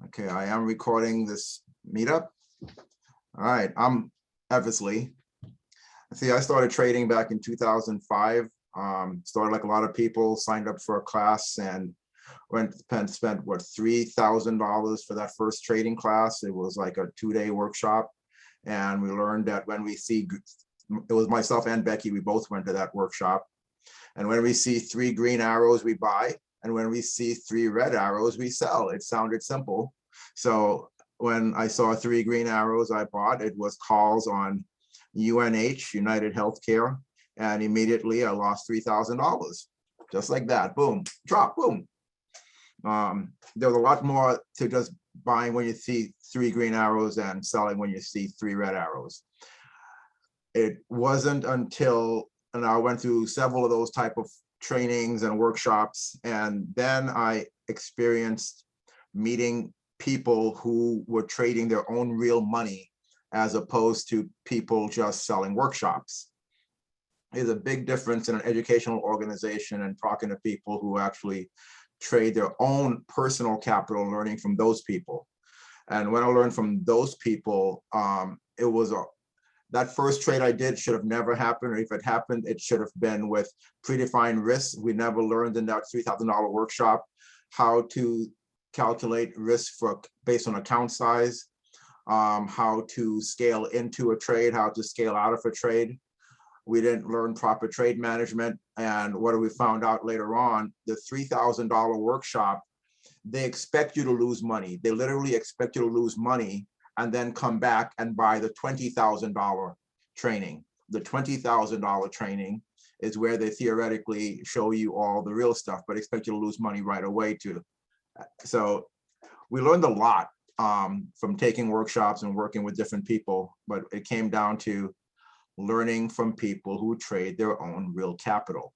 Okay, I am recording this meetup. All right, I'm Eversley. See, I started trading back in 2005. Started like a lot of people, signed up for a class and spent what, $3,000 for that first trading class. It was like a 2-day workshop. And we learned that when we see, it was myself and Becky, we both went to that workshop. And when we see 3 green arrows, we buy. And when we see 3 red arrows, we sell. It sounded simple. So when I saw 3 green arrows, I bought. It was calls on UNH, United Healthcare. And immediately I lost $3,000. Just like that, boom, drop, boom. There was a lot more to just buying when you see 3 green arrows and selling when you see 3 red arrows. It wasn't until, and I went through several of those type of trainings and workshops, and then I experienced meeting people who were trading their own real money as opposed to people just selling workshops. There's a big difference in an educational organization and talking to people who actually trade their own personal capital, learning from those people. And when I learned from those people, it was that first trade I did should have never happened, or if it happened, it should have been with predefined risks. We never learned in that $3,000 workshop how to calculate risk based on account size, how to scale into a trade, how to scale out of a trade. We didn't learn proper trade management. And what we found out later on, the $3,000 workshop, they expect you to lose money. They literally expect you to lose money and then come back and buy the $20,000 training. The $20,000 training is where they theoretically show you all the real stuff, but expect you to lose money right away too. So we learned a lot from taking workshops and working with different people, but it came down to learning from people who trade their own real capital.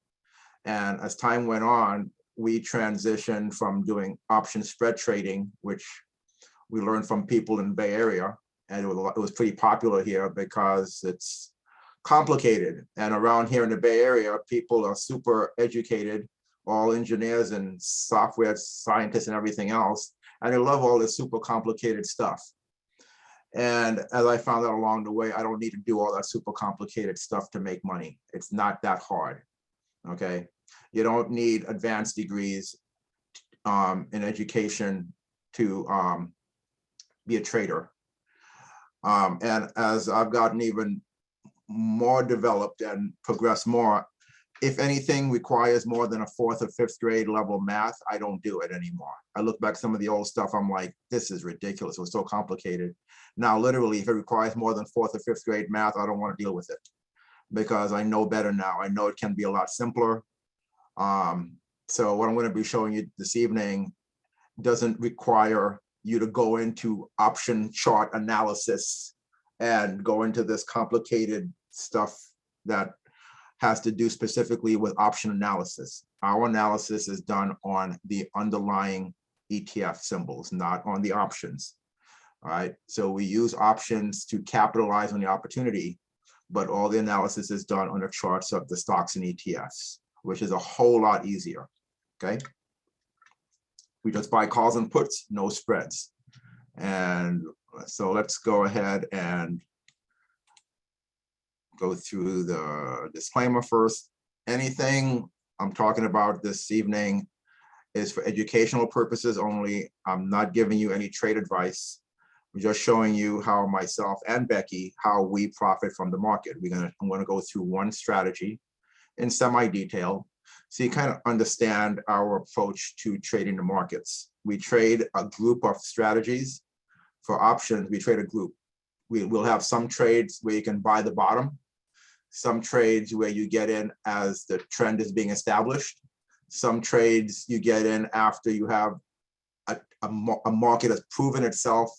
And as time went on, we transitioned from doing option spread trading, which we learned from people in the Bay Area, and it was pretty popular here because it's complicated. And around here in the Bay Area, people are super educated, all engineers and software scientists and everything else, and they love all this super complicated stuff. And as I found out along the way, I don't need to do all that super complicated stuff to make money. It's not that hard, okay? You don't need advanced degrees in education to be a trader. And as I've gotten even more developed and progressed more, if anything requires more than a 4th or 5th grade level math, I don't do it anymore. I look back some of the old stuff, I'm like, this is ridiculous, it was so complicated. Now, literally, if it requires more than 4th or 5th grade math, I don't want to deal with it because I know better now. I know it can be a lot simpler. So what I'm going to be showing you this evening doesn't require you to go into option chart analysis and go into this complicated stuff that has to do specifically with option analysis. Our analysis is done on the underlying ETF symbols, not on the options. All right, so we use options to capitalize on the opportunity, but all the analysis is done on the charts of the stocks and ETFs, which is a whole lot easier, okay? We just buy calls and puts, no spreads. And so let's go ahead and go through the disclaimer first. Anything I'm talking about this evening is for educational purposes only. I'm not giving you any trade advice. I'm just showing you how myself and Becky, how we profit from the market. I'm gonna go through one strategy in semi-detail so you kind of understand our approach to trading the markets. We trade a group of strategies. For options, we trade a group. We will have some trades where you can buy the bottom, some trades where you get in as the trend is being established, some trades you get in after you have a market has proven itself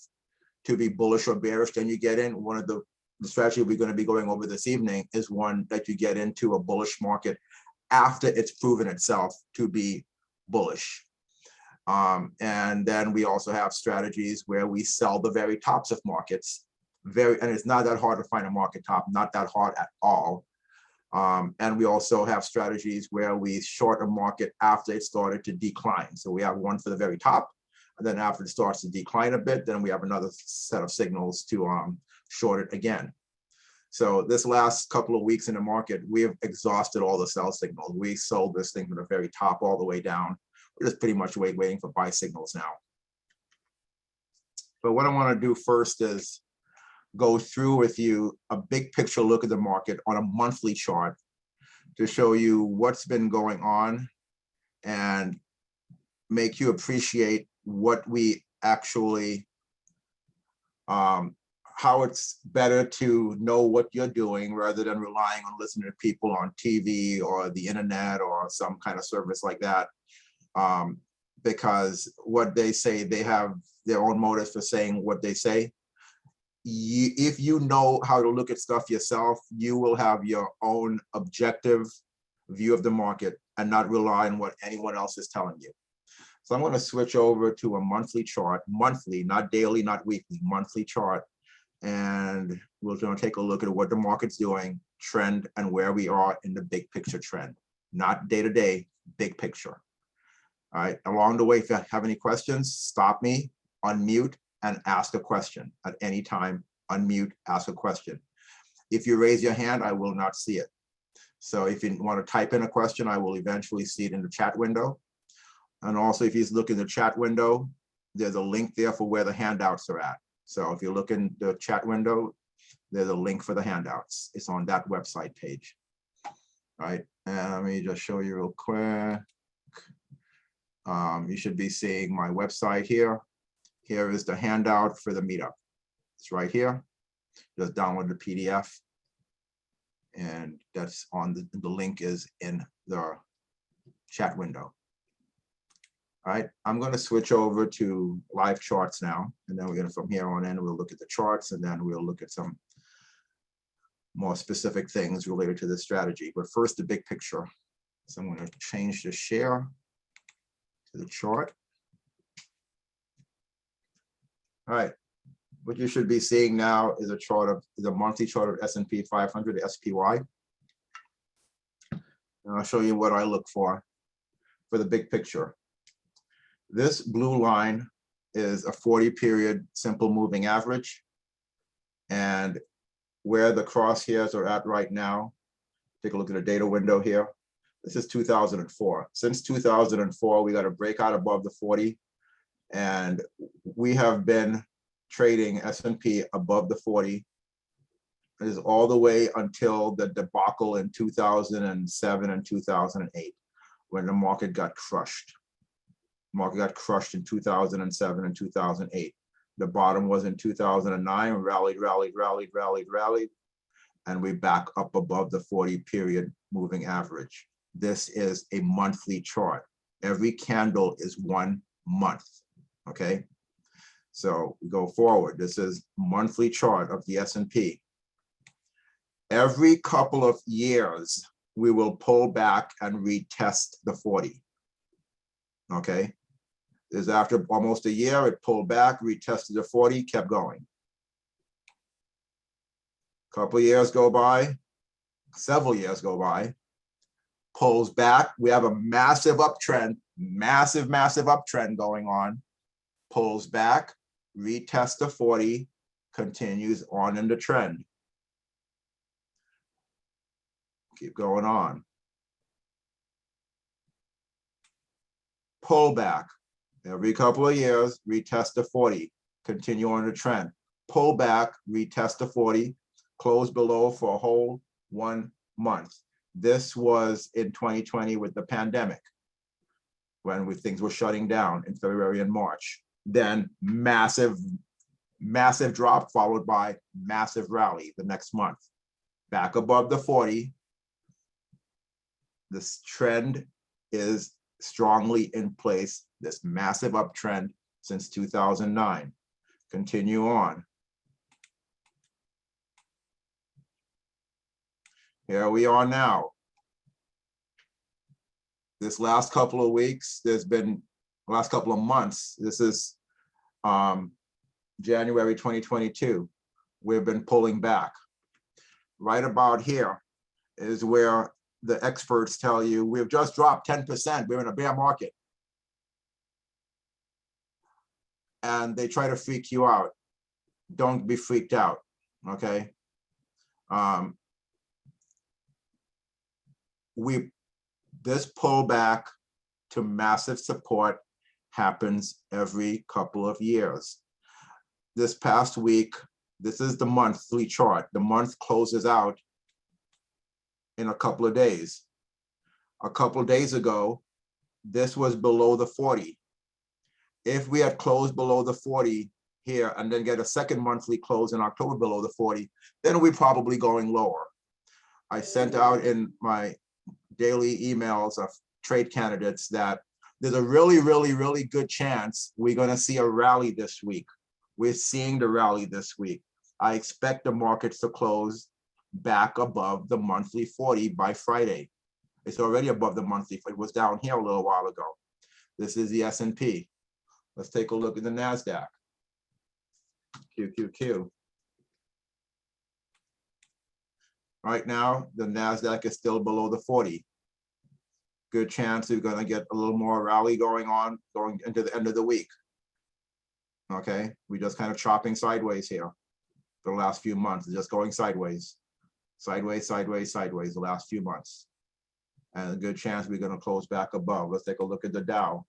to be bullish or bearish, then you get in. One of the strategy we're going to be going over this evening is one that you get into a bullish market after it's proven itself to be bullish. And then we also have strategies where we sell the very tops of markets. And it's not that hard to find a market top, not that hard at all. And we also have strategies where we short a market after it started to decline. So we have one for the very top And then after it starts to decline a bit, then we have another set of signals to short it again. So this last couple of weeks in the market, we have exhausted all the sell signals. We sold this thing from the very top all the way down. We're just pretty much waiting for buy signals now. But what I want to do first is go through with you a big picture look at the market on a monthly chart to show you what's been going on and make you appreciate what we actually, how it's better to know what you're doing rather than relying on listening to people on TV or the internet or some kind of service like that. Because what they say, they have their own motives for saying what they say. If you know how to look at stuff yourself, you will have your own objective view of the market and not rely on what anyone else is telling you. So I'm going to switch over to a monthly chart, monthly, not daily, not weekly, monthly chart. And we're going to take a look at what the market's doing, trend, and where we are in the big picture trend, not day to day, big picture. All right. Along the way, if you have any questions, stop me, unmute, and ask a question at any time. Unmute, ask a question. If you raise your hand, I will not see it. So if you want to type in a question, I will eventually see it in the chat window. And also, if you look in the chat window, there's a link there for where the handouts are at. So if you look in the chat window, there's a link for the handouts. It's on that website page. All right, and let me just show you real quick. You should be seeing my website here. Here is the handout for the meetup. It's right here. Just download the PDF. And that's on the link is in the chat window. All right, I'm going to switch over to live charts now. And then we're going to, from here on in, we'll look at the charts and then we'll look at some more specific things related to this strategy. But first, the big picture. So I'm going to change the share to the chart. All right, what you should be seeing now is a chart of the monthly chart of S&P 500, the SPY. And I'll show you what I look for the big picture. This blue line is a 40-period simple moving average. And where the crosshairs are at right now, take a look at the data window here. This is 2004. Since 2004, we got a breakout above the 40. And we have been trading S&P above the 40. It is all the way until the debacle in 2007 and 2008, when the market got crushed. Market got crushed in 2007 and 2008. The bottom was in 2009, rallied, and we back up above the 40-period moving average. This is a monthly chart. Every candle is 1 month. Okay, so we go forward. This is monthly chart of the S&P. Every couple of years, we will pull back and retest the 40. Okay, this after almost a year, it pulled back, retested the 40, kept going. Couple of years go by, several years go by, pulls back. We have a massive uptrend, massive uptrend going on. Pulls back, retests the 40, continues on in the trend. Keep going on. Pull back. Every couple of years, retest the 40, continue on the trend. Pull back, retest the 40, close below for a whole 1 month. This was in 2020 with the pandemic, when things were shutting down in February and March. Then massive drop followed by massive rally the next month. Back above the 40. This trend is strongly in place, this massive uptrend since 2009. Continue on. Here we are now. This last couple of weeks, last couple of months, this is January 2022, we've been pulling back. Right about here is where the experts tell you we've just dropped 10%, we're in a bear market. and they try to freak you out, don't be freaked out, okay? This pullback to massive support happens every couple of years. This past week, this is the monthly chart. The month closes out in a couple of days. A couple of days ago, this was below the 40. If we had closed below the 40 here and then get a second monthly close in October below the 40, then we're probably going lower. I sent out in my daily emails of trade candidates that there's a really good chance we're going to see a rally this week. We're seeing the rally this week. I expect the markets to close back above the monthly 40 by Friday. It's already above the monthly. It was down here a little while ago. This is the S&P. Let's take a look at the Nasdaq. QQQ. Right now, the Nasdaq is still below the 40. Good chance we're going to get a little more rally going on, going into the end of the week. Okay, we're just kind of chopping sideways here for the last few months, just going sideways, sideways, sideways, sideways the last few months. And a good chance we're going to close back above. Let's take a look at the Dow,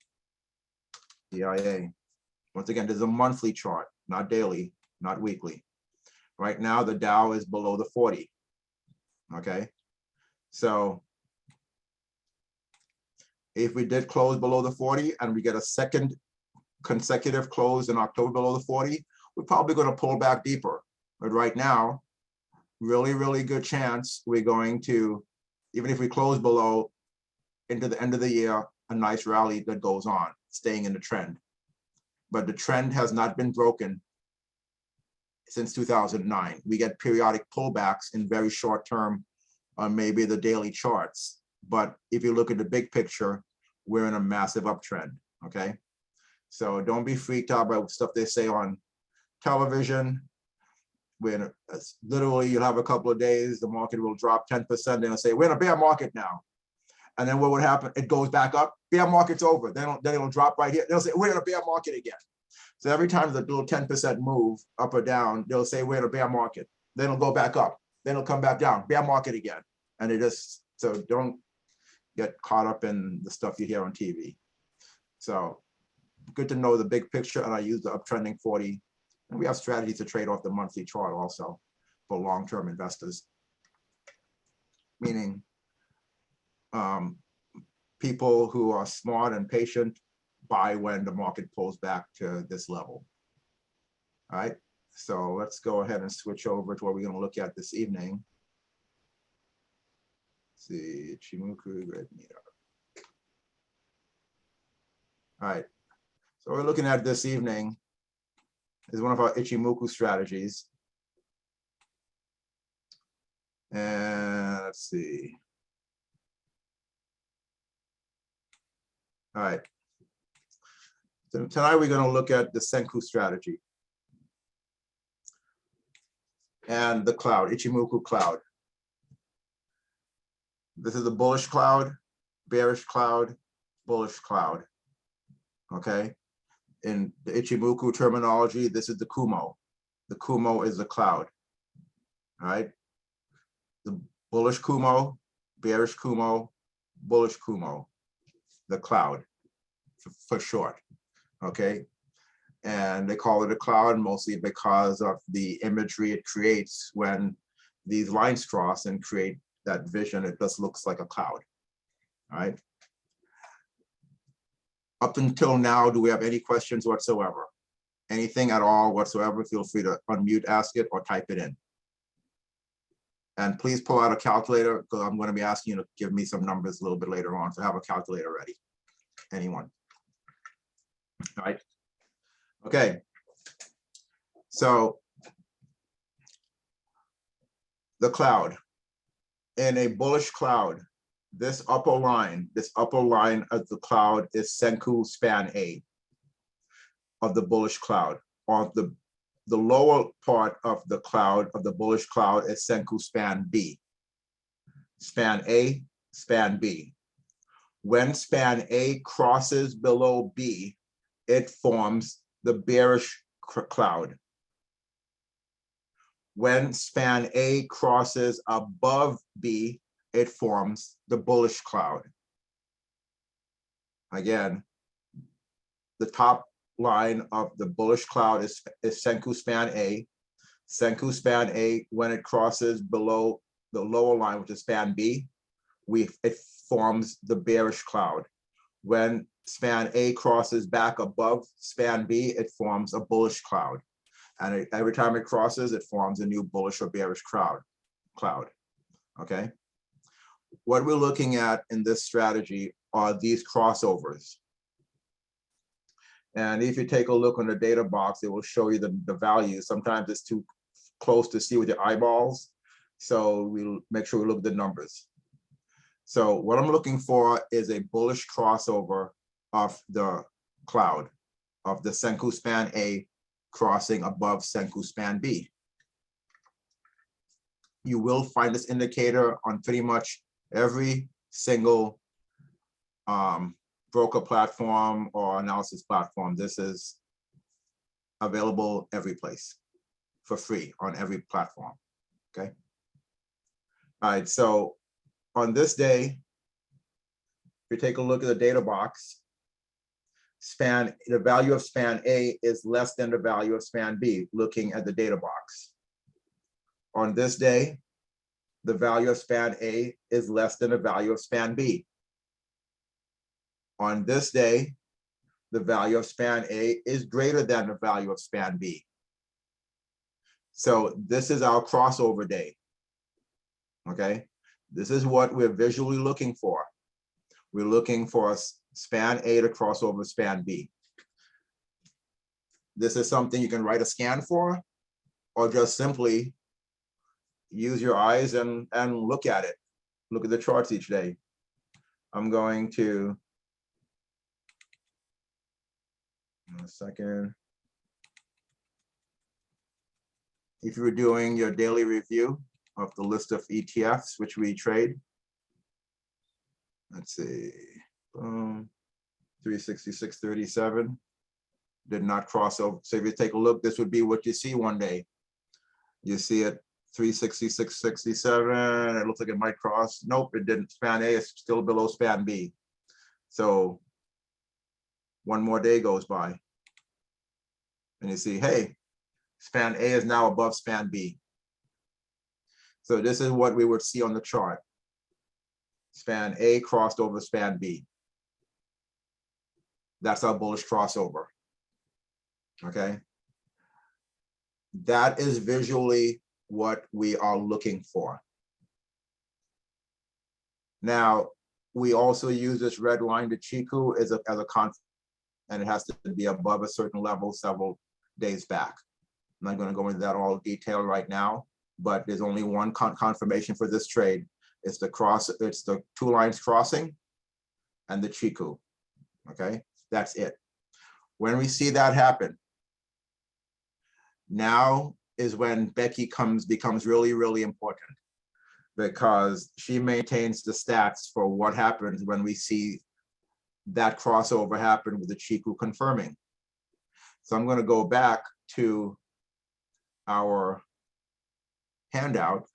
DIA. Once again, there's a monthly chart, not daily, not weekly. Right now, the Dow is below the 40. Okay, so if we did close below the 40 and we get a second consecutive close in October below the 40, we're probably going to pull back deeper. But right now, really good chance we're going to, even if we close below into the end of the year, a nice rally that goes on, staying in the trend. But the trend has not been broken since 2009. We get periodic pullbacks in very short term on maybe the daily charts. But if you look at the big picture, we're in a massive uptrend, okay? So don't be freaked out by stuff they say on television. When literally you'll have a couple of days, the market will drop 10%, then they'll say, we're in a bear market now. And then what would happen? It goes back up, bear market's over. Then it'll drop right here. They'll say, we're in a bear market again. So every time the little 10% move up or down, they'll say, we're in a bear market. Then it'll go back up. Then it'll come back down, bear market again. And it just, so don't get caught up in the stuff you hear on TV. So good to know the big picture, and I use the uptrending 40. And we have strategies to trade off the monthly chart also for long-term investors. Meaning people who are smart and patient buy when the market pulls back to this level. All right, so let's go ahead and switch over to what we're going to look at this evening. Let's see, Ichimoku Red Meter. All right, so what we're looking at this evening is one of our Ichimoku strategies. And let's see. All right. So tonight we're going to look at the Senku strategy and the cloud, Ichimoku Cloud. This is a bullish cloud, bearish cloud, bullish cloud. Okay. In the Ichimoku terminology, this is the Kumo. The Kumo is the cloud. All right. The bullish Kumo, bearish Kumo, bullish Kumo, the cloud for short. Okay. And they call it a cloud mostly because of the imagery it creates when these lines cross and create that vision. It just looks like a cloud. All right. Up until now, do we have any questions whatsoever? Anything at all whatsoever, feel free to unmute, ask it, or type it in. And please pull out a calculator, because I'm going to be asking you to give me some numbers a little bit later on, so have a calculator ready. Anyone? All right. Okay. So the cloud. In a bullish cloud, this upper line of the cloud is Senku span A of the bullish cloud. Or the lower part of the cloud, of the bullish cloud, is Senku span B. Span A, span B. When span A crosses below B, it forms the bearish cloud. When span A crosses above B, it forms the bullish cloud. Again, the top line of the bullish cloud is Senku span A. Senku span A, when it crosses below the lower line, which is span B, it forms the bearish cloud. When span A crosses back above span B, it forms a bullish cloud. And every time it crosses, it forms a new bullish or bearish cloud. Okay. What we're looking at in this strategy are these crossovers. And if you take a look on the data box, it will show you the values. Sometimes it's too close to see with your eyeballs. So we'll make sure we look at the numbers. So what I'm looking for is a bullish crossover of the cloud, of the Senku span A crossing above Senku span B. You will find this indicator on pretty much every single broker platform or analysis platform. This is available every place for free on every platform. Okay. All right. So on this day, if you take a look at the data box, the value of span A is less than the value of span B, looking at the data box. On this day, the value of span A is less than the value of span B. On this day, the value of span A is greater than the value of span B. So this is our crossover day. Okay, this is what we're visually looking for. We're looking for span A to cross over span B. This is something you can write a scan for, or just simply use your eyes and look at it. Look at the charts each day. I'm going to, a second. If you were doing your daily review of the list of ETFs, which we trade, let's see, 366.37 did not cross over. So if you take a look, this would be what you see one day. You see it 366.67. It looks like it might cross. Nope, it didn't. Span A is still below span B. So one more day goes by, and you see, hey, span A is now above span B. So this is what we would see on the chart. Span A crossed over span B. That's our bullish crossover. Okay. That is visually what we are looking for. Now, we also use this red line, the Chiku, as a concept, and it has to be above a certain level several days back. I'm not going to go into that all detail right now, but there's only one confirmation for this trade. It's the two lines crossing and the Chiku. Okay, that's it. When we see that happen, now is when Becky becomes really, really important, because she maintains the stats for what happens when we see that crossover happen with the Chiku confirming. So I'm going to go back to our handout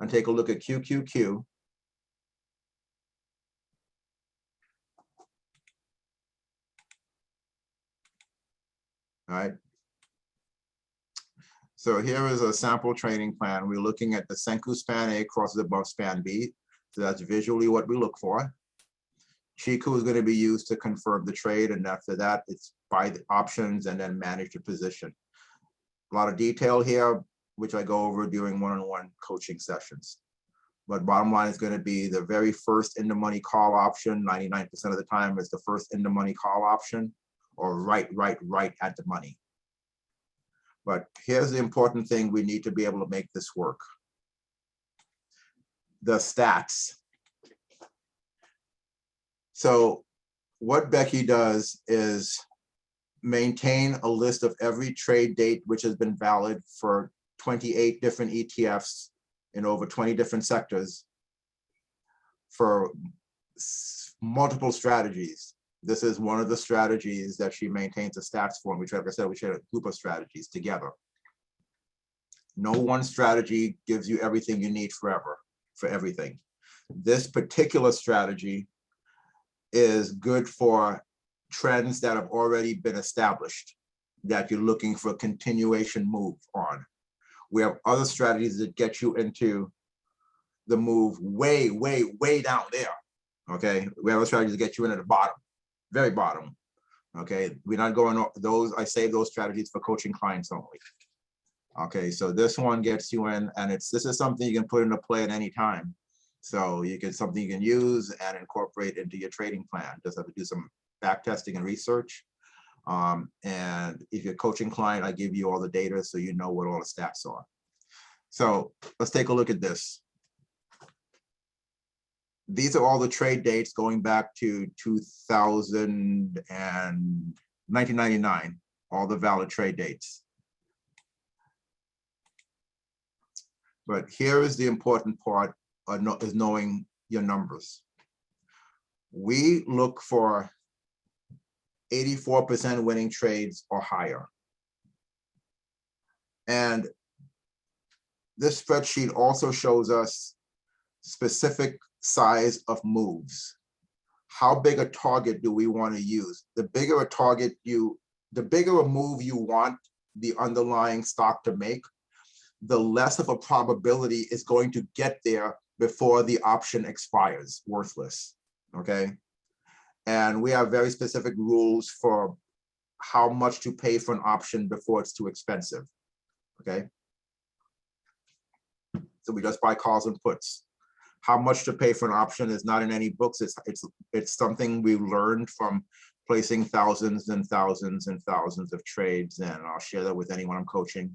and take a look at QQQ. All right. So here is a sample trading plan. We're looking at the Senku span A crosses above span B. So that's visually what we look for. Chiku is going to be used to confirm the trade, and after that, it's buy the options and then manage the position. A lot of detail here, which I go over during one-on-one coaching sessions. But bottom line is going to be the very first in the money call option. 99% of the time is the first in the money call option, or right at the money. But here's the important thing: we need to be able to make this work. The stats. So what Becky does is maintain a list of every trade date which has been valid for 28 different ETFs in over 20 different sectors for multiple strategies. This is one of the strategies that she maintains a stats for. And we try, like I said, we share a group of strategies together. No one strategy gives you everything you need forever, for everything. This particular strategy is good for trends that have already been established, that you're looking for a continuation move on. We have other strategies that get you into the move way, way, way down there. Okay, we have other strategies that get you in at the bottom, very bottom. Okay, we're not going those. I save those strategies for coaching clients only. Okay, so this one gets you in, and this is something you can put into play at any time. So something you can use and incorporate into your trading plan. Just have to do some back testing and research. And if you're a coaching client, I give you all the data so you know what all the stats are. So let's take a look at this. These are all the trade dates going back to 2000 and 1999, all the valid trade dates. But here is the important part, is knowing your numbers. We look for 84% winning trades or higher. And this spreadsheet also shows us specific size of moves. How big a target do we want to use? The bigger a target the bigger a move you want the underlying stock to make, the less of a probability is going to get there before the option expires, worthless, okay? And we have very specific rules for how much to pay for an option before it's too expensive, okay? So we just buy calls and puts. How much to pay for an option is not in any books. It's something we learned from placing thousands and thousands and thousands of trades, and I'll share that with anyone I'm coaching.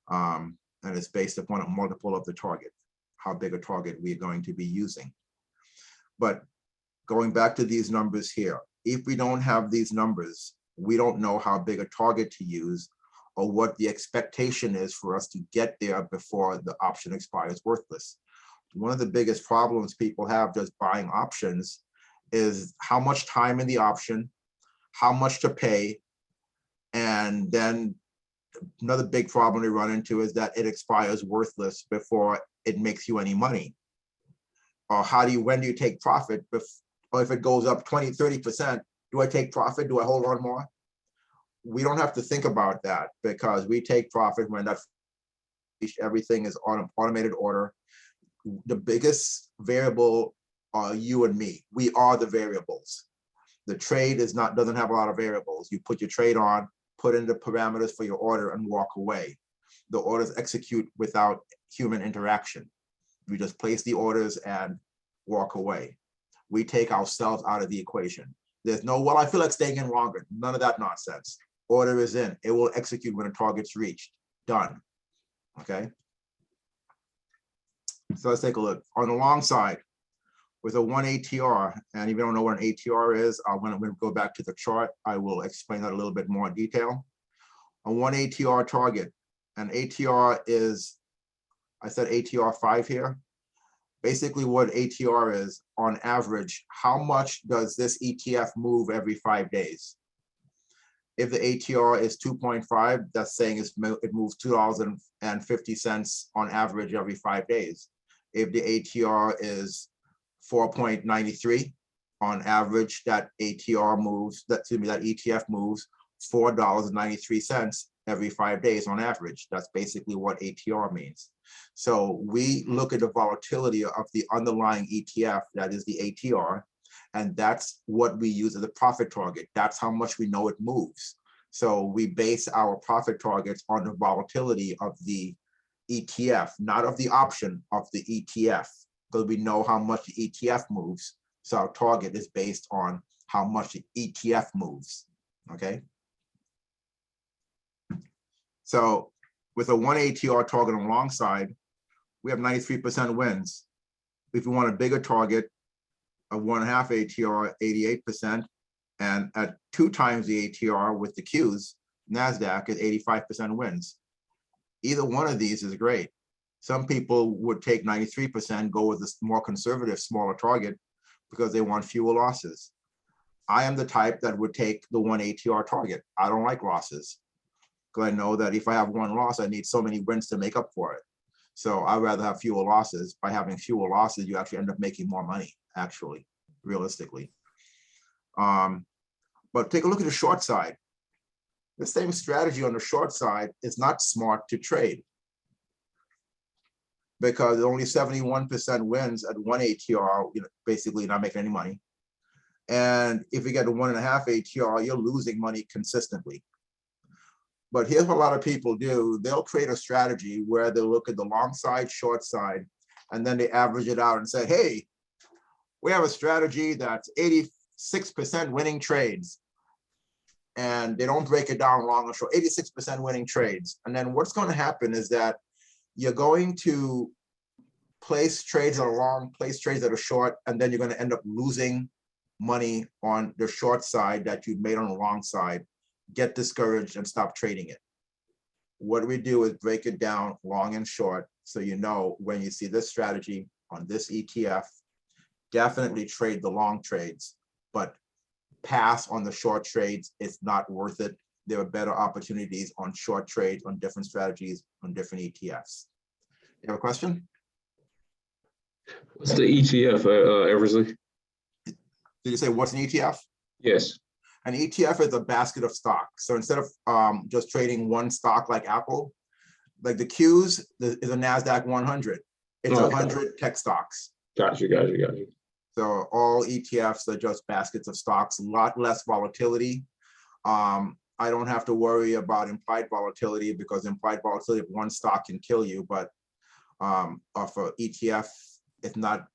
And it's based upon a multiple of the target, how big a target we're going to be using. But going back to these numbers here, if we don't have these numbers, we don't know how big a target to use or what the expectation is for us to get there before the option expires worthless. One of the biggest problems people have just buying options is how much time in the option, how much to pay, and then another big problem we run into is that it expires worthless before it makes you any money. Or when do you take profit? Or if it goes up 20, 30%, do I take profit? Do I hold on more? We don't have to think about that because we take profit when everything is on an automated order. The biggest variable are you and me. We are the variables. The trade doesn't have a lot of variables. You put your trade on, put in the parameters for your order and walk away. The orders execute without human interaction. We just place the orders and walk away. We take ourselves out of the equation. There's no, well, I feel like staying in longer. None of that nonsense. Order is in. It will execute when a target's reached. Done. Okay. So let's take a look. On the long side, with a 1 ATR, and if you don't know what an ATR is, when we go back to the chart, I will explain that a little bit more in detail. A 1 ATR target, an ATR is, I said ATR 5 here. Basically what ATR is, on average, how much does this ETF move every 5 days? If the ATR is 2.5, that's saying it moves $2.50 on average every 5 days. If the ATR is 4.93, on average, that ATR moves, that ETF moves $4.93 every 5 days on average. That's basically what ATR means. So we look at the volatility of the underlying ETF, that is the ATR, and that's what we use as a profit target. That's how much we know it moves. So we base our profit targets on the volatility of the ETF, not of the option, of the ETF, because we know how much the ETF moves. So our target is based on how much the ETF moves, okay? So with a 1 ATR target on the long side, we have 93% wins. If you want a bigger target, a 1.5 ATR, 88%, and at 2 times the ATR with the Qs, Nasdaq is 85% wins. Either one of these is great. Some people would take 93%, go with a more conservative, smaller target because they want fewer losses. I am the type that would take the 1 ATR target. I don't like losses because I know that if I have one loss, I need so many wins to make up for it. So I'd rather have fewer losses. By having fewer losses, you actually end up making more money, actually, realistically. But take a look at the short side. The same strategy on the short side is not smart to trade because only 71% wins at 1 ATR, basically not making any money. And if you get a 1.5 ATR, you're losing money consistently. But here's what a lot of people do. They'll create a strategy where they look at the long side, short side, and then they average it out and say, hey, we have a strategy that's 86% winning trades. And they don't break it down long or short, 86% winning trades. And then what's going to happen is that you're going to place trades that are long, place trades that are short, and then you're going to end up losing money on the short side that you made on the long side. Get discouraged and stop trading it. What we do is break it down long and short. So you know when you see this strategy on this ETF, definitely trade the long trades, but pass on the short trades. It's not worth it. There are better opportunities on short trades, on different strategies, on different ETFs. You have a question? What's the ETF, Eversley? Did you say what's an ETF? Yes. An ETF is a basket of stocks. So instead of just trading one stock like Apple, like the Qs is a Nasdaq 100. It's 100 tech stocks. Got you. So all ETFs are just baskets of stocks, a lot less volatility. I don't have to worry about implied volatility because implied volatility of one stock can kill you, but for ETF, it's not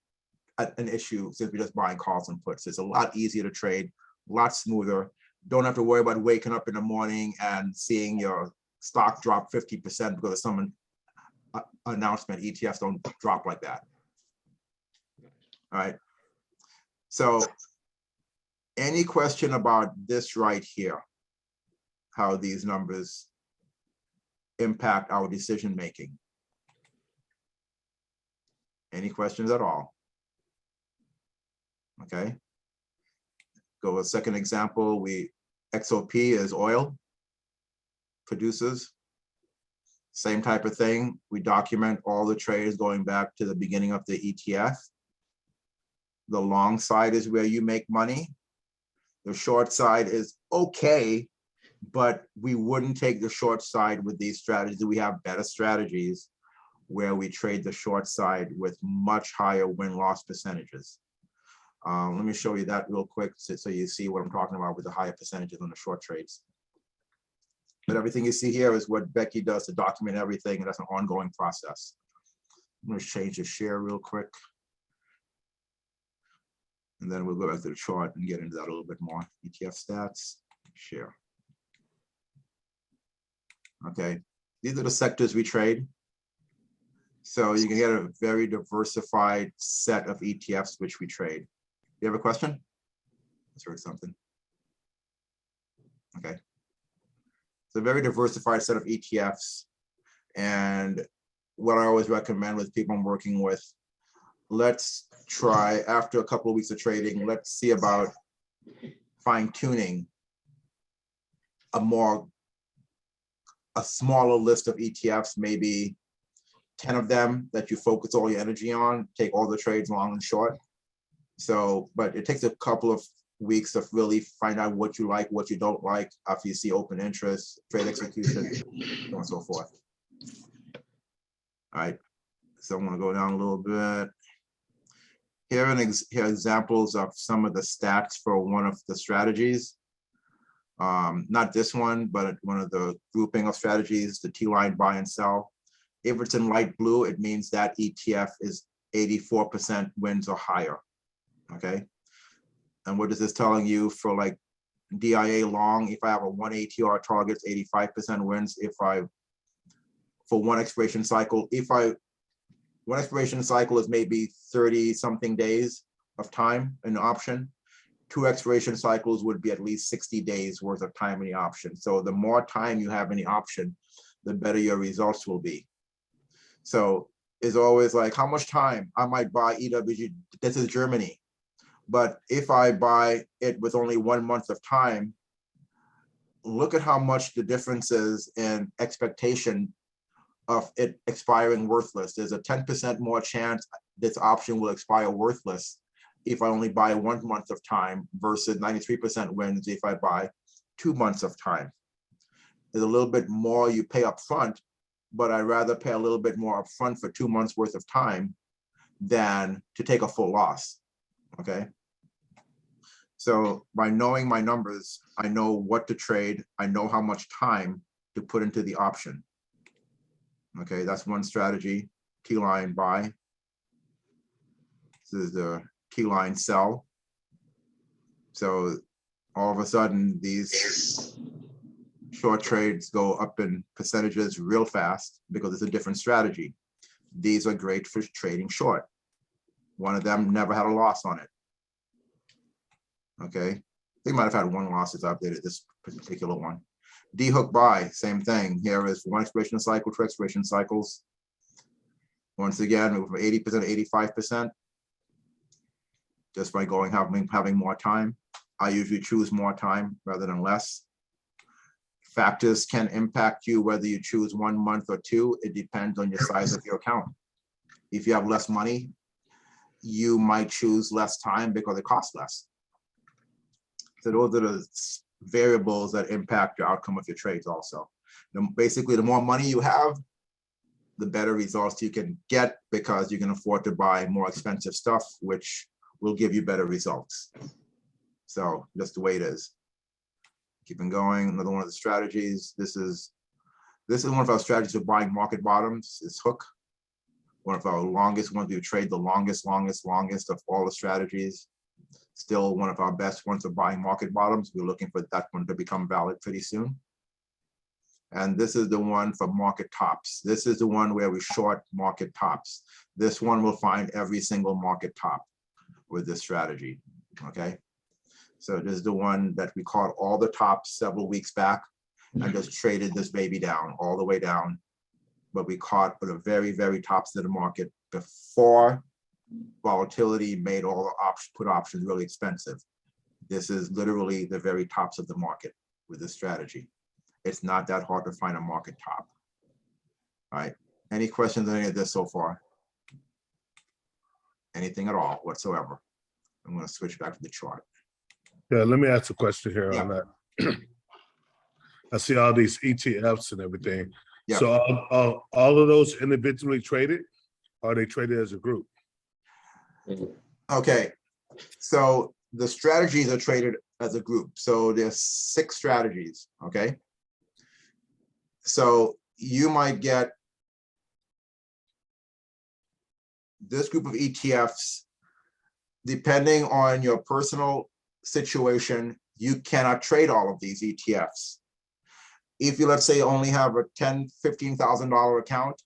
an issue since we're just buying calls and puts. It's a lot easier to trade, a lot smoother. Don't have to worry about waking up in the morning and seeing your stock drop 50% because of some announcement. ETFs don't drop like that. All right. So any question about this right here, how these numbers impact our decision making? Any questions at all? Okay. Go with a second example. XOP is oil producers. Same type of thing. We document all the trades going back to the beginning of the ETF. The long side is where you make money. The short side is okay, but we wouldn't take the short side with these strategies. We have better strategies where we trade the short side with much higher win-loss percentages. Let me show you that real quick so you see what I'm talking about with the higher percentages on the short trades. But everything you see here is what Becky does to document everything, and that's an ongoing process. I'm going to change the share real quick. And then we'll go back to the chart and get into that a little bit more. ETF stats, share. Okay, these are the sectors we trade. So you can get a very diversified set of ETFs which we trade. You have a question? Let's hear something. Okay. It's a very diversified set of ETFs. And what I always recommend with people I'm working with, let's try, after a couple of weeks of trading, let's see about fine-tuning a smaller list of ETFs, maybe 10 of them that you focus all your energy on, take all the trades long and short. So, but it takes a couple of weeks to really find out what you like, what you don't like, after you see open interest, trade execution, so on and so forth. All right, so I'm gonna go down a little bit. Here are examples of some of the stats for one of the strategies. Not this one, but one of the grouping of strategies, the T-line buy and sell. If it's in light blue, it means that ETF is 84% wins or higher, okay? And what is this telling you for like DIA long? If I have a 1 ATR target, 85% wins. For one expiration cycle, one expiration cycle is maybe 30 something days of time in the option. 2 expiration cycles would be at least 60 days worth of time in the option. So the more time you have in the option, the better your results will be. So it's always like, how much time? I might buy EWG, this is Germany. But if I buy it with only 1 month of time, look at how much the difference is in expectation of it expiring worthless. There's a 10% more chance this option will expire worthless if I only buy 1 month of time versus 93% wins if I buy 2 months of time. There's a little bit more you pay up front, but I'd rather pay a little bit more up front for 2 months worth of time than to take a full loss, okay? So by knowing my numbers, I know what to trade. I know how much time to put into the option. Okay, that's one strategy. Key line buy. This is the key line sell. So all of a sudden, these short trades go up in percentages real fast because it's a different strategy. These are great for trading short. One of them never had a loss on it. Okay, they might have had one loss as I updated this particular one. D-hook buy, same thing. Here is one expiration cycle, two expiration cycles. Once again, move from 80% to 85%. Just by going having more time. I usually choose more time rather than less. Factors can impact you whether you choose 1 month or 2. It depends on your size of your account. If you have less money, you might choose less time because it costs less. So those are the variables that impact your outcome of your trades also. Basically, the more money you have, the better results you can get because you can afford to buy more expensive stuff, which will give you better results. So that's the way it is. Keeping going, another one of the strategies. This is one of our strategies of buying market bottoms, is hook. One of our longest ones. We trade the longest of all the strategies. Still one of our best ones of buying market bottoms. We're looking for that one to become valid pretty soon. And this is the one for market tops. This is the one where we short market tops. This one will find every single market top with this strategy, okay? So this is the one that we caught all the tops several weeks back and just traded this baby down, all the way down. But we caught the very, very tops of the market before volatility made all the put options really expensive. This is literally the very tops of the market with this strategy. It's not that hard to find a market top. All right. Any questions on any of this so far? Anything at all whatsoever? I'm going to switch back to the chart. Yeah, let me ask a question here Yeah. on that. I see all these ETFs and everything. Yeah. So all of those individually traded, or are they traded as a group? Okay, so the strategies are traded as a group. So there's 6 strategies, okay? So you might get this group of ETFs, depending on your personal situation, you cannot trade all of these ETFs. If you, let's say, only have a $10,000, $15,000 account,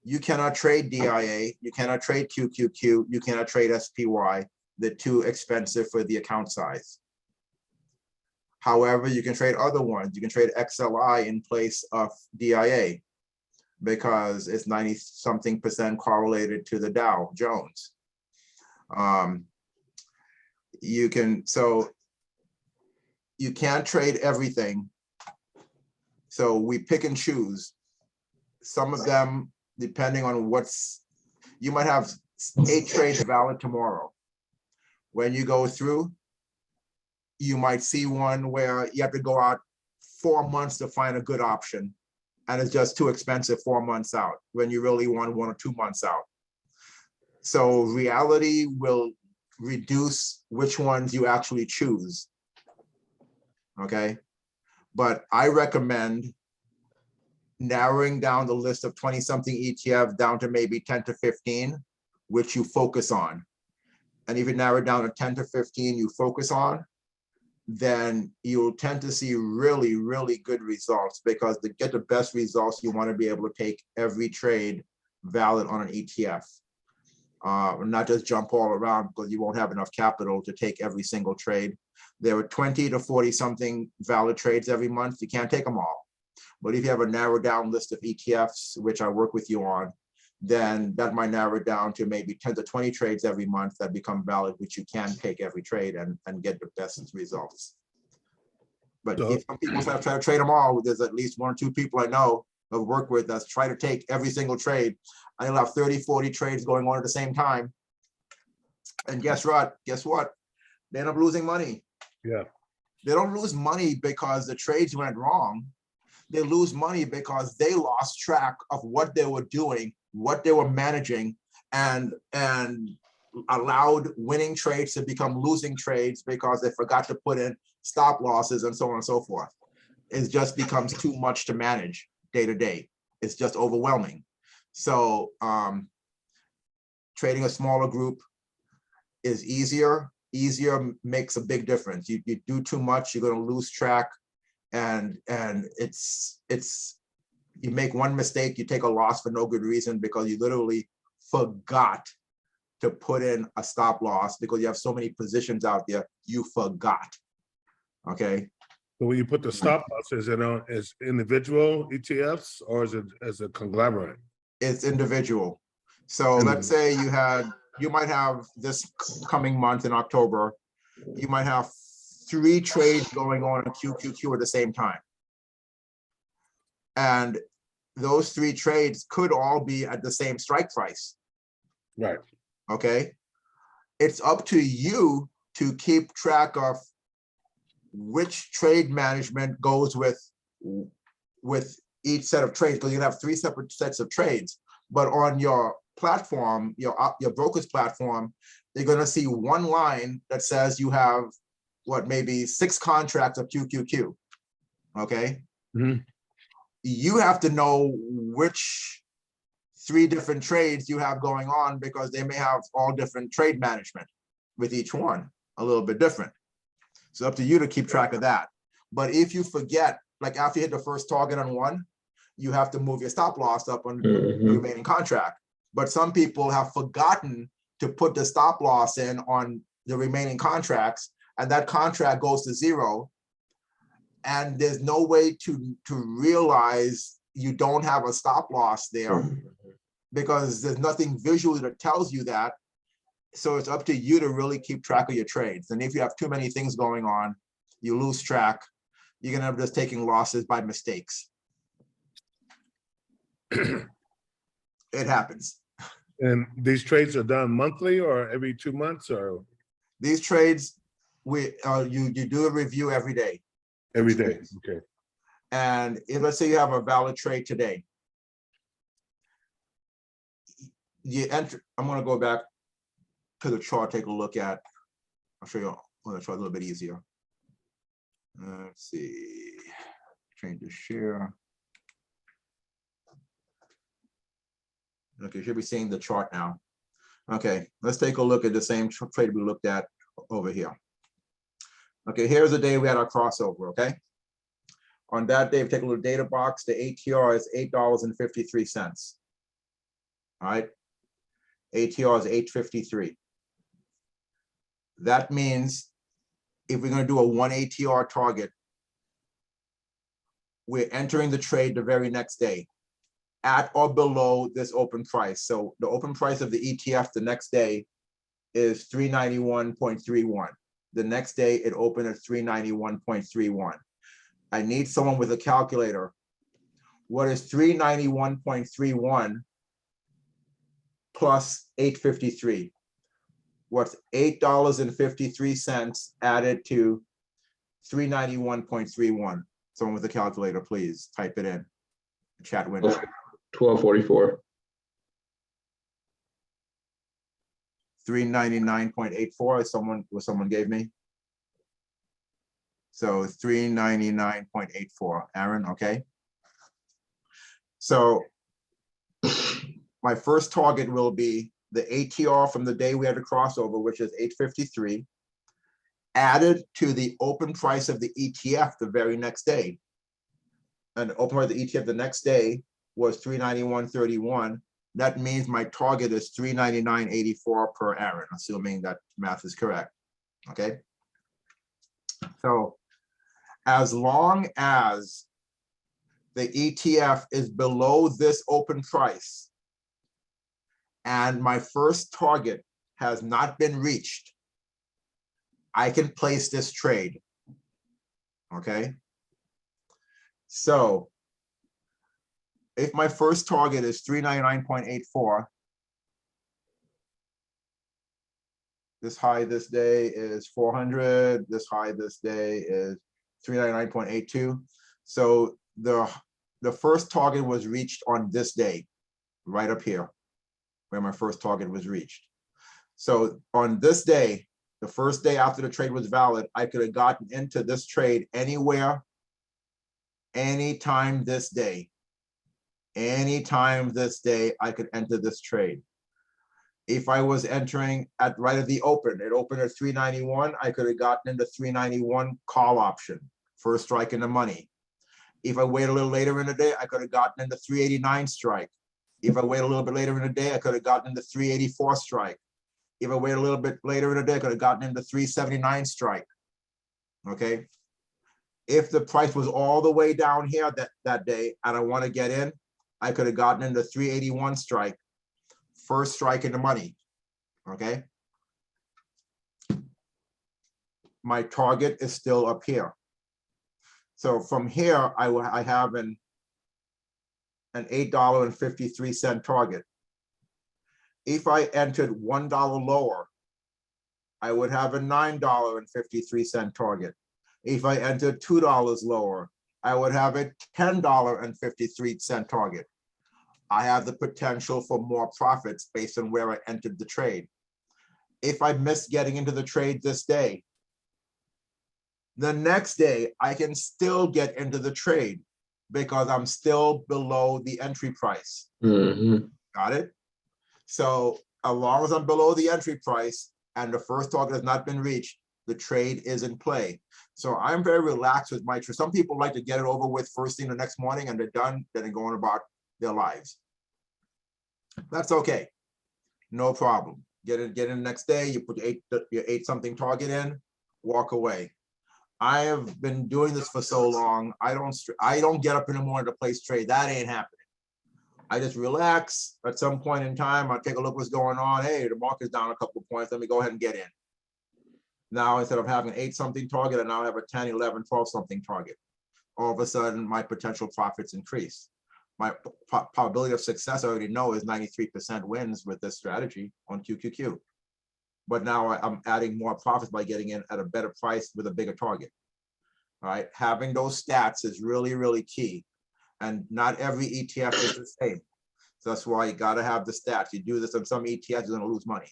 you cannot trade DIA, you cannot trade QQQ, you cannot trade SPY. They're too expensive for the account size. However, you can trade other ones. You can trade XLI in place of DIA because it's 90-something% correlated to the Dow Jones. You can't trade everything. So we pick and choose. Some of them, depending on you might have 8 trades valid tomorrow. When you go through, you might see one where you have to go out 4 months to find a good option, and it's just too expensive 4 months out when you really want 1 or 2 months out. So reality will reduce which ones you actually choose, okay? But I recommend narrowing down the list of 20-something ETF down to maybe 10 to 15, which you focus on. And if you narrow it down to 10 to 15 you focus on, then you'll tend to see really, really good results, because to get the best results, you want to be able to take every trade valid on an ETF. Not just jump all around, because you won't have enough capital to take every single trade. There are 20 to 40-something valid trades every month. You can't take them all. But if you have a narrowed down list of ETFs, which I work with you on, then that might narrow it down to maybe 10 to 20 trades every month that become valid, which you can take every trade and get the best results. But So- if some people try to trade them all, there's at least 1 or 2 people I know I've worked with that's try to take every single trade. And they'll have 30, 40 trades going on at the same time. And guess what? They end up losing money. Yeah. They don't lose money because the trades went wrong. They lose money because they lost track of what they were doing, what they were managing, and allowed winning trades to become losing trades because they forgot to put in stop losses and so on and so forth. It just becomes too much to manage day to day. It's just overwhelming. So trading a smaller group is easier. Easier makes a big difference. You do too much, you're going to lose track, and it's you make one mistake, you take a loss for no good reason because you literally forgot to put in a stop loss because you have so many positions out there, you forgot. Okay. So when you put the stop losses in as individual ETFs or is it as a conglomerate? It's individual. So let's say you might have this coming month in October, you might have 3 trades going on in QQQ at the same time. And those 3 trades could all be at the same strike price. Right. Okay. It's up to you to keep track of which trade management goes with each set of trades, because you have 3 separate sets of trades. But on your platform, your broker's platform, they're going to see one line that says you have what, maybe 6 contracts of QQQ. Okay. Mhm. You have to know which 3 different trades you have going on because they may have all different trade management with each one a little bit different. So up to you to keep track of that. But if you forget, like after you hit the first target on one, you have to move your stop loss up on the remaining contract. But some people have forgotten to put the stop loss in on the remaining contracts, and that contract goes to 0. And there's no way to realize you don't have a stop loss there because there's nothing visually that tells you that. So it's up to you to really keep track of your trades. And if you have too many things going on, you lose track. You're gonna end up just taking losses by mistakes. It happens. And these trades are done monthly or every 2 months or These trades, you do a review every day. every day? Okay. And if, let's say you have a valid trade today, you enter. I'm gonna go back to the chart, take a look at. I'll show you on the chart a little bit easier. Let's see. Change the share. Okay, you should be seeing the chart now. Okay, let's take a look at the same trade we looked at over here. Okay, here's the day we had our crossover, okay? On that day, we take a little data box, the ATR is $8.53. All right, ATR is $8.53. That means if we're gonna do a 1 ATR target, we're entering the trade the very next day at or below this open price. So the open price of the ETF the next day is 391.31. The next day it opened at 391.31. I need someone with a calculator. What is 391.31 plus 853? What's $8.53 added to 391.31? Someone with a calculator, please type it in the chat window. 1244. 399.84 is what someone gave me. So 399.84, Aaron, okay. So my first target will be the ATR from the day we had a crossover, which is 853, added to the open price of the ETF the very next day. And the open price of the ETF the next day was 391.31. That means my target is 399.84 per Aaron, assuming that math is correct. Okay. So as long as the ETF is below this open price, and my first target has not been reached, I can place this trade. Okay. So if my first target is 399.84, this high this day is 400, this high this day is 399.82. So the first target was reached on this day, right up here, where my first target was reached. So on this day, the first day after the trade was valid, I could have gotten into this trade anywhere, anytime this day. Anytime this day, I could enter this trade. If I was entering at right at the open, it opened at 391, I could have gotten into 391 call option, first strike in the money. If I wait a little later in the day, I could have gotten into 389 strike. If I wait a little bit later in the day, I could have gotten into 384 strike. If I wait a little bit later in the day, I could have gotten into 379 strike. Okay. If the price was all the way down here that day and I want to get in, I could have gotten into 381 strike, first strike in the money. Okay. My target is still up here. So from here, I have an $8.53 target. If I entered $1 lower, I would have a $9.53 target. If I entered $2 lower, I would have a $10.53 target. I have the potential for more profits based on where I entered the trade. If I missed getting into the trade this day, the next day I can still get into the trade because I'm still below the entry price. Got it? So as long as I'm below the entry price and the first target has not been reached, the trade is in play. So I'm very relaxed with my trade. Some people like to get it over with first thing the next morning and they're done, then they're going about their lives. That's okay. No problem. Get in the next day, you put your eight something target in, walk away. I have been doing this for so long. I don't get up in the morning to place trade. That ain't happening. I just relax. At some point in time, I'll take a look what's going on. Hey, the market's down a couple of points. Let me go ahead and get in. Now, instead of having an 8 something target, I now have a 10, 11, 12 something target. All of a sudden, my potential profits increase. My probability of success, I already know, is 93% wins with this strategy on QQQ. But now I'm adding more profits by getting in at a better price with a bigger target. All right, having those stats is really, really key. And not every ETF is the same. So that's why you got to have the stats. You do this on some ETFs, you're going to lose money.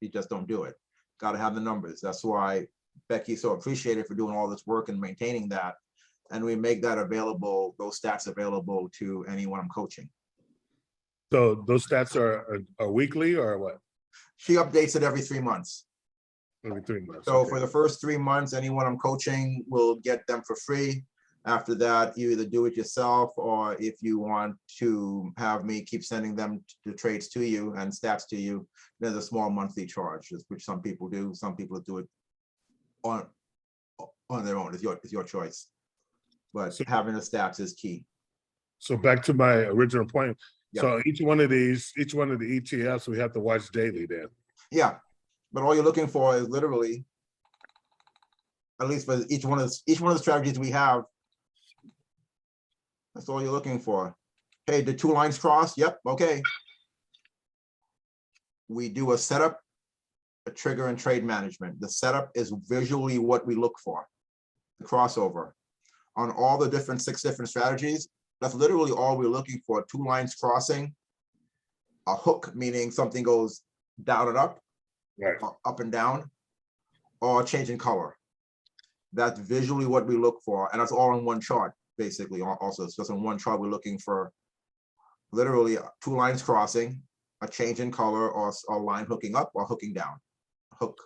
You just don't do it. Got to have the numbers. That's why Becky's so appreciated for doing all this work and maintaining that. And we make that available, those stats available to anyone I'm coaching. So those stats are weekly or what? She updates it every 3 months. Every 3 months. So okay. for the first 3 months, anyone I'm coaching will get them for free. After that, you either do it yourself, or if you want to have me keep sending them the trades to you and stats to you, there's a small monthly charge, which some people do. Some people do it on their own. It's your choice. But So, having the stats is key. So back to my original point. Yep. So each one of the ETFs, we have to watch daily then. Yeah, but all you're looking for is literally, at least for each one of the strategies we have, that's all you're looking for. Hey, the 2 lines cross? Yep, okay. We do a setup, a trigger, and trade management. The setup is visually what we look for. The crossover. On all the 6 different strategies, that's literally all we're looking for. 2 lines crossing, a hook, meaning something goes down and up, right, up and down, or change in color. That's visually what we look for. And that's all in one chart, basically. Also, it's just in one chart, we're looking for literally 2 lines crossing, a change in color, or a line hooking up or hooking down. Hook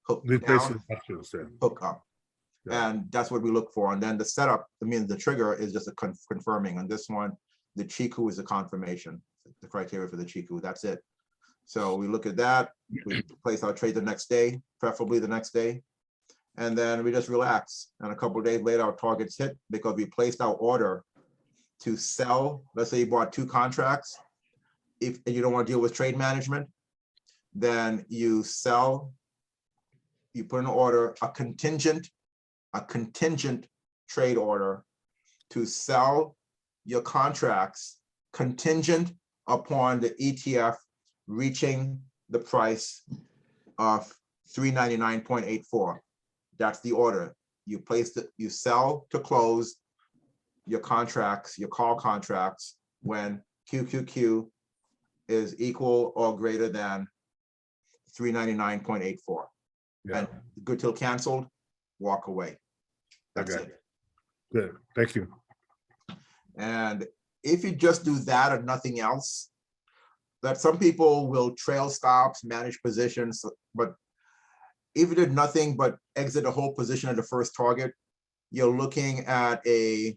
down, hook up. Yeah. And that's what we look for. And then the setup, the trigger is just a confirming. On this one, the Chiku is a confirmation, the criteria for the Chiku. That's it. So we look at that, we place our trade the next day, preferably the next day. And then we just relax. And a couple of days later, our targets hit because we placed our order to sell. Let's say you bought 2 contracts if you don't want to deal with trade management, then you sell, you put an order, a contingent trade order to sell your contracts contingent upon the ETF reaching the price of 399.84. That's the order. You place it, you sell to close your contracts, your call contracts, when QQQ is equal or greater than 399.84. Yeah, And good till canceled, walk away. That's Okay. it. good. Thank you. And if you just do that and nothing else, that some people will trail stops, manage positions, but if you did nothing but exit a whole position at the first target, you're looking at a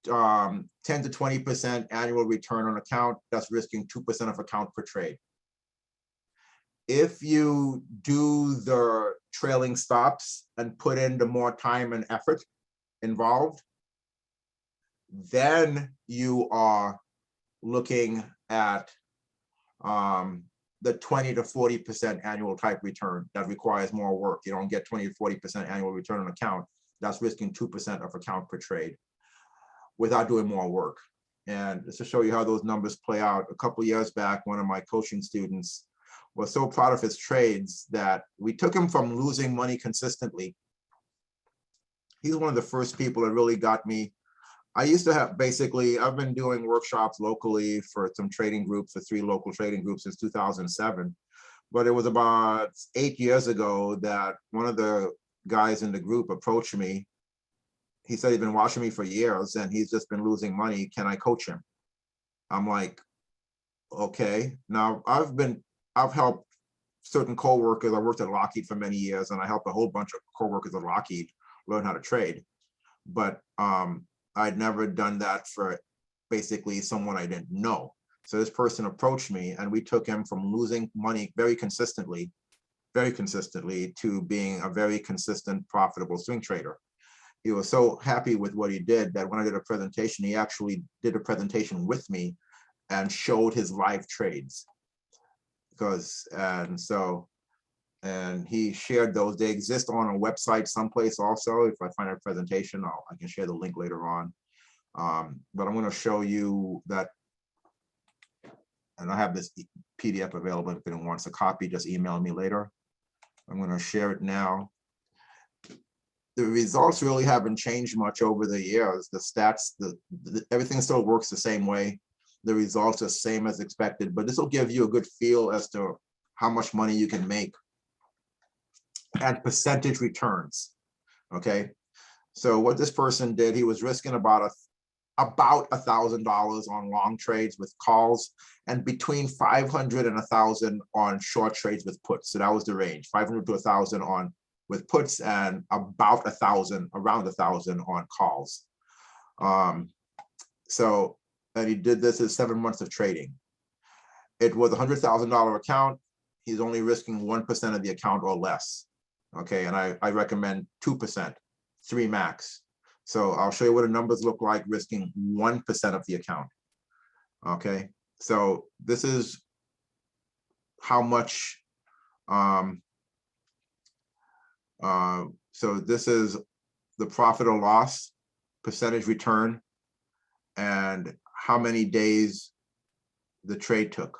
10 to 20% annual return on account. That's risking 2% of account per trade. If you do the trailing stops and put in the more time and effort involved, then you are looking at the 20 to 40% annual type return. That requires more work. You don't get 20 to 40% annual return on account. That's risking 2% of account per trade without doing more work. And just to show you how those numbers play out, a couple of years back, one of my coaching students was so proud of his trades that we took him from losing money consistently. He's one of the first people that really got me. I used to have, basically, I've been doing workshops locally for some trading groups, for 3 local trading groups since 2007. But it was about 8 years ago that one of the guys in the group approached me. He said he'd been watching me for years and he's just been losing money. Can I coach him? I'm like, okay. Now I've helped certain co-workers. I worked at Lockheed for many years and I helped a whole bunch of co-workers at Lockheed learn how to trade. But I'd never done that for basically someone I didn't know. So this person approached me and we took him from losing money very consistently to being a very consistent, profitable swing trader. He was so happy with what he did that when I did a presentation, he actually did a presentation with me and showed his live trades. And he shared those. They exist on a website someplace also. If I find a presentation, I can share the link later on. But I'm going to show you that, and I have this PDF available. If anyone wants a copy, just email me later. I'm going to share it now. The results really haven't changed much over the years. The stats, everything still works the same way. The results are the same as expected, but this will give you a good feel as to how much money you can make and percentage returns. Okay, so what this person did, he was risking about $1,000 on long trades with calls and between 500 and 1,000 on short trades with puts. So that was the range, 500 to 1,000 on with puts and about 1,000, around 1,000 on calls. And he did this in 7 months of trading. It was a $100,000 account. He's only risking 1% of the account or less. Okay, and I recommend 2%, 3 max. So I'll show you what the numbers look like risking 1% of the account. Okay, so this is how much, so this is the profit or loss, percentage return, and how many days the trade took.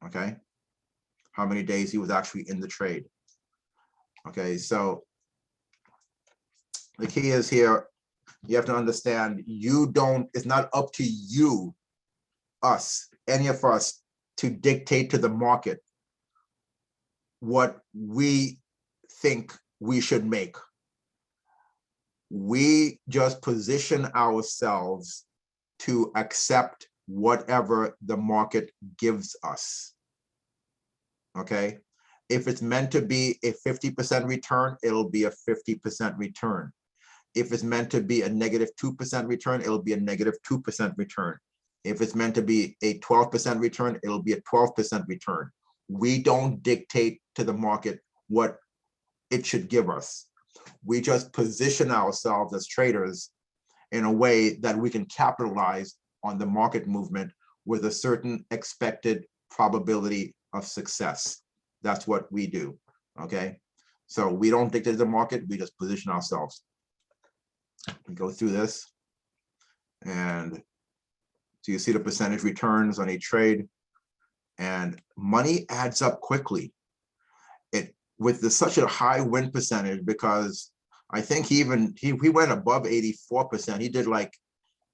Okay, how many days he was actually in the trade. Okay, so the key is here, you have to understand, it's not up to you, any of us, to dictate to the market what we think we should make. We just position ourselves to accept whatever the market gives us. Okay, if it's meant to be a 50% return, it'll be a 50% return. If it's meant to be a negative 2% return, it'll be a negative 2% return. If it's meant to be a 12% return, it'll be a 12% return. We don't dictate to the market what it should give us. We just position ourselves as traders in a way that we can capitalize on the market movement with a certain expected probability of success. That's what we do, okay? So we don't dictate the market, we just position ourselves. We go through this, and so you see the percentage returns on each trade, and money adds up quickly. Such a high win percentage, because I think he went above 84%. He did like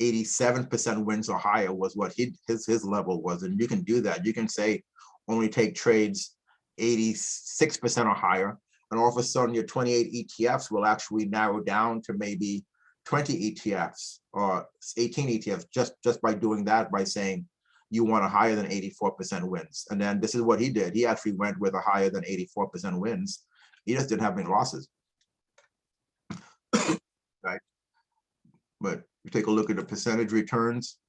87% wins or higher was what his level was. And you can do that. You can say only take trades 86% or higher, and all of a sudden your 28 ETFs will actually narrow down to maybe 20 ETFs or 18 ETFs just by doing that, by saying you want a higher than 84% wins. And then this is what he did. He actually went with a higher than 84% wins. He just didn't have any losses. Right? But you take a look at the percentage returns,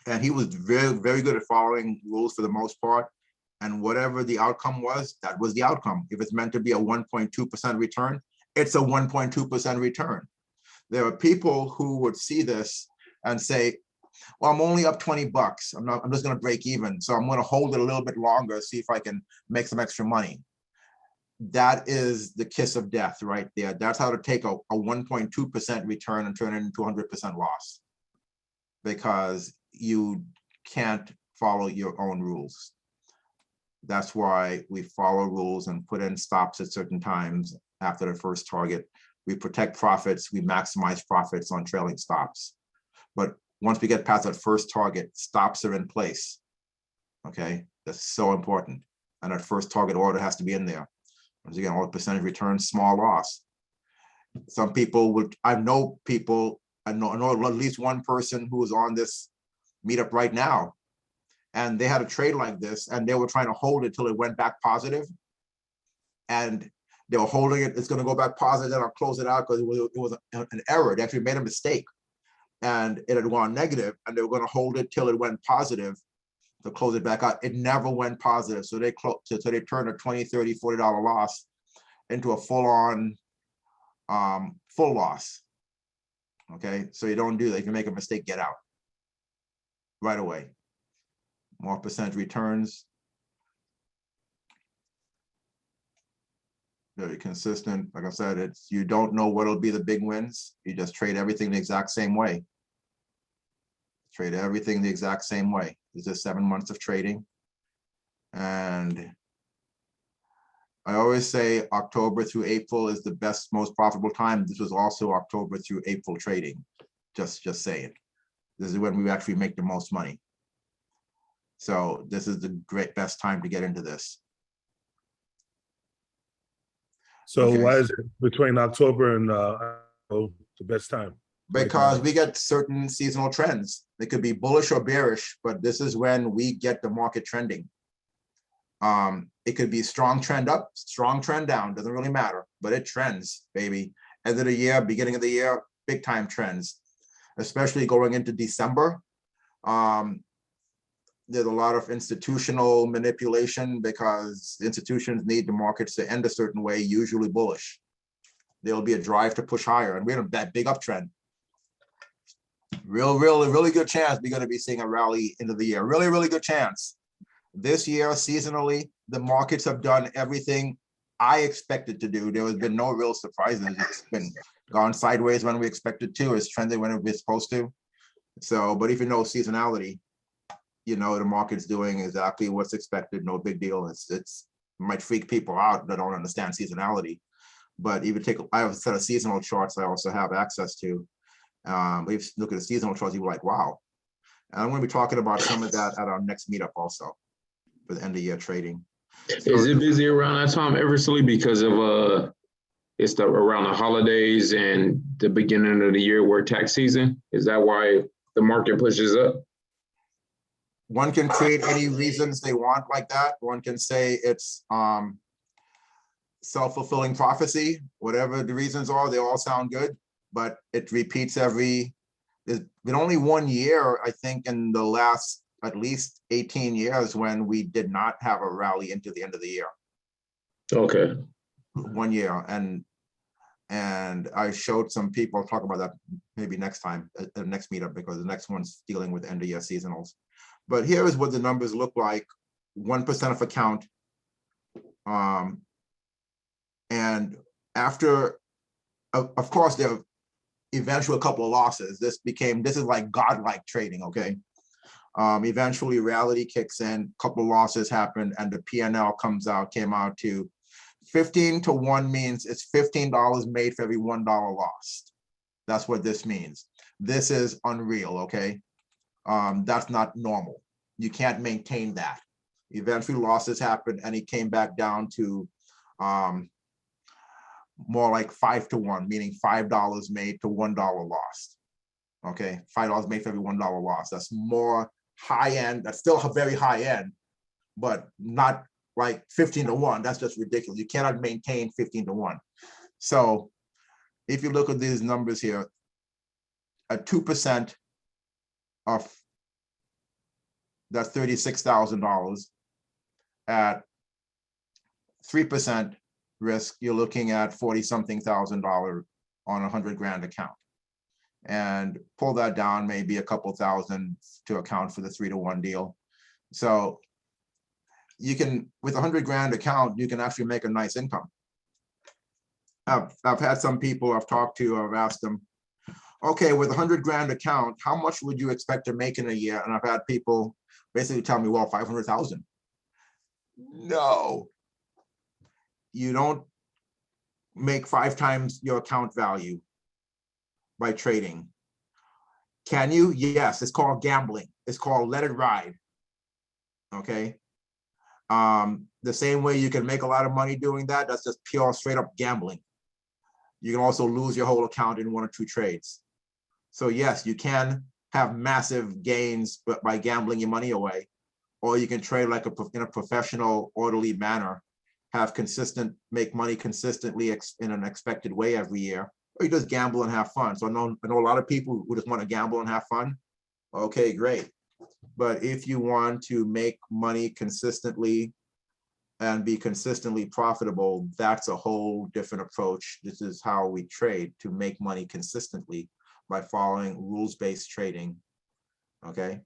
and he was very, very good at following rules for the most part. And whatever the outcome was, that was the outcome. If it's meant to be a 1.2% return, it's a 1.2% return. There are people who would see this and say, well, I'm only up 20 bucks. I'm just going to break even. So I'm going to hold it a little bit longer, see if I can make some extra money. That is the kiss of death right there. That's how to take a 1.2% return and turn it into 100% loss, because you can't follow your own rules. That's why we follow rules and put in stops at certain times after the first target. We protect profits, we maximize profits on trailing stops. But once we get past that first target, stops are in place. Okay, that's so important. And that first target order has to be in there. Once again, all the percentage returns, small loss. Some people would, I know at least one person who is on this meetup right now, and they had a trade like this, and they were trying to hold it till it went back positive. And they were holding it, it's going to go back positive, then I'll close it out because it was an error. They actually made a mistake, and it had gone negative, and they were going to hold it till it went positive to close it back out. It never went positive. So they turned a $20, $30, $40 loss into a full-on full loss. Okay, so you don't do that. If you make a mistake, get out right away. More percentage returns. Very consistent. Like I said, you don't know what'll be the big wins. You just trade everything the exact same way. Trade everything the exact same way. This is 7 months of trading. And I always say October through April is the best, most profitable time. This was also October through April trading. Just saying. This is when we actually make the most money. So this is the best time to get into this. So Okay. why is it between October and the best time? Because we get certain seasonal trends. They could be bullish or bearish, but this is when we get the market trending. It could be strong trend up, strong trend down, doesn't really matter, but it trends, baby. End of the year, beginning of the year, big time trends, especially going into December. There's a lot of institutional manipulation because institutions need the markets to end a certain way, usually bullish. There'll be a drive to push higher, and we're in that big uptrend. Really good chance we're going to be seeing a rally into the year. Really good chance. This year, seasonally, the markets have done everything I expected to do. There has been no real surprises. It's been gone sideways when we expected to. It's trending when it was supposed to. So, but if you know seasonality, you know the market's doing exactly what's expected. No big deal. It might freak people out that don't understand seasonality. But even I have a set of seasonal charts I also have access to. But if you look at the seasonal charts, you're like, wow. And I'm going to be talking about some of that at our next meetup also for the end of year trading. So, is it busy around that time, Eversley, because of it's around the holidays and the beginning of the year where tax season? Is that why the market pushes up? One can create any reasons they want like that. One can say it's self-fulfilling prophecy. Whatever the reasons are, they all sound good, but it repeats there's been only 1 year, I think, in the last at least 18 years when we did not have a rally into the end of the year. Okay. 1 year. And I showed some people, I'll talk about that maybe next time at the next meetup, because the next one's dealing with end of year seasonals. But here is what the numbers look like, 1% of account. And after, of course, there are eventually a couple of losses. This is like godlike trading, okay? Eventually reality kicks in, a couple of losses happen, and the P&L came out to 15 to 1 means it's $15 made for every $1 lost. That's what this means. This is unreal, okay? That's not normal. You can't maintain that. Eventually losses happened, and it came back down to more like 5 to 1, meaning $5 made to $1 lost. Okay, $5 made for every $1 loss. That's more high end. That's still very high end, but not like 15 to 1. That's just ridiculous. You cannot maintain 15 to 1. So if you look at these numbers here, at 2% of that's $36,000. At 3% risk, you're looking at 40-something thousand dollars on a $100,000 account. And pull that down maybe a couple thousand to account for the 3 to 1 deal. So you can, with a $100,000 account, you can actually make a nice income. I've had some people I've talked to, I've asked them, okay, with a $100,000 account, how much would you expect to make in a year? And I've had people basically tell me, well, 500,000. No, you don't make 5 times your account value by trading. Can you? Yes, it's called gambling. It's called let it ride. Okay. The same way you can make a lot of money doing that, that's just pure straight up gambling. You can also lose your whole account in 1 or 2 trades. So yes, you can have massive gains but by gambling your money away, or you can trade like in a professional, orderly manner, make money consistently in an expected way every year, or you just gamble and have fun. So I know a lot of people who just want to gamble and have fun. Okay, great. But if you want to make money consistently and be consistently profitable, that's a whole different approach. This is how we trade to make money consistently by following rules-based trading. Okay.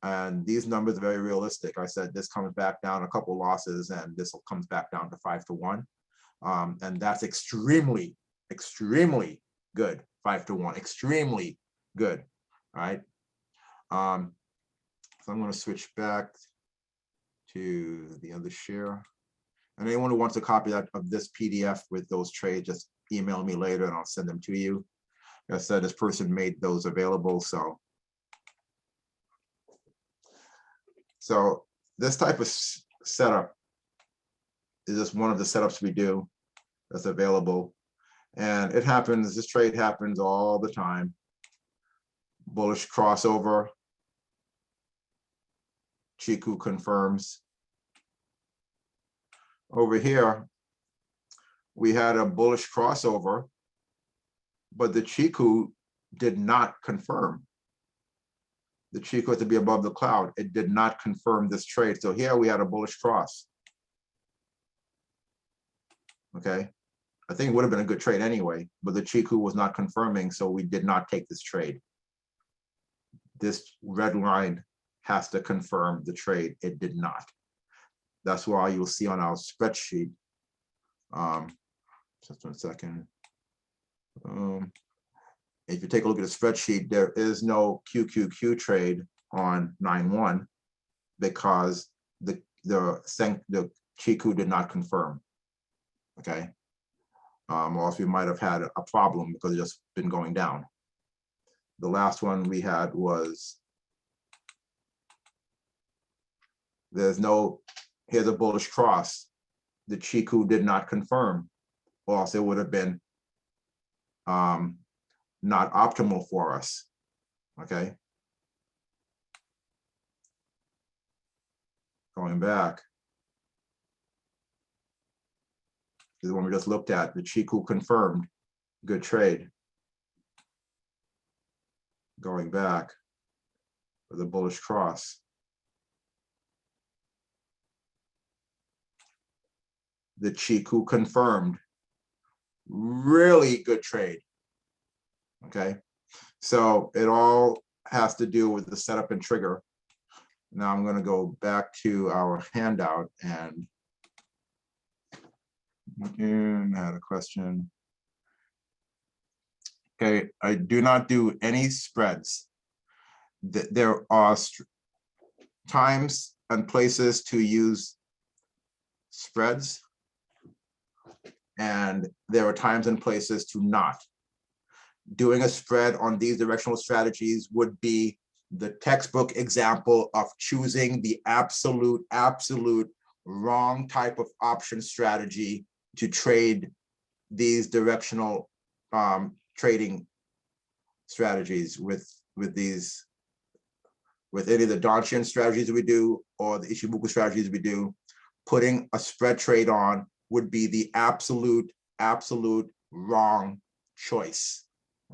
And these numbers are very realistic. I said this comes back down a couple losses, and this comes back down to 5 to 1. And that's extremely, extremely good. 5 to 1, extremely good. All right. So I'm going to switch back to the other share. And anyone who wants a copy of this PDF with those trades, just email me later and I'll send them to you. Like I said, this person made those available. So this type of setup is just one of the setups we do that's available. And it happens, this trade happens all the time. Bullish crossover. Chiku confirms. Over here, we had a bullish crossover, but the Chiku did not confirm. The Chiku had to be above the cloud. It did not confirm this trade. So here we had a bullish cross. Okay. I think it would have been a good trade anyway, but the Chiku was not confirming, so we did not take this trade. This red line has to confirm the trade. It did not. That's why you'll see on our spreadsheet. Just 1 second. If you take a look at the spreadsheet, there is no QQQ trade on 9/1 because the Chiku did not confirm. Okay. Or else we might have had a problem because it just been going down. The last one we had was here's a bullish cross. The Chiku did not confirm, or else it would have been not optimal for us. Okay. Going back. This is the one we just looked at. The Chiku confirmed. Good trade. Going back with a bullish cross. The Chiku confirmed. Really good trade. Okay. So it all has to do with the setup and trigger. Now I'm going to go back to our handout and I had a question. Okay, I do not do any spreads. There are times and places to use spreads, and there are times and places to not. Doing a spread on these directional strategies would be the textbook example of choosing the absolute wrong type of option strategy to trade these directional trading strategies with any of the Donchian strategies we do or the Ichimoku strategies we do. Putting a spread trade on would be the absolute wrong choice.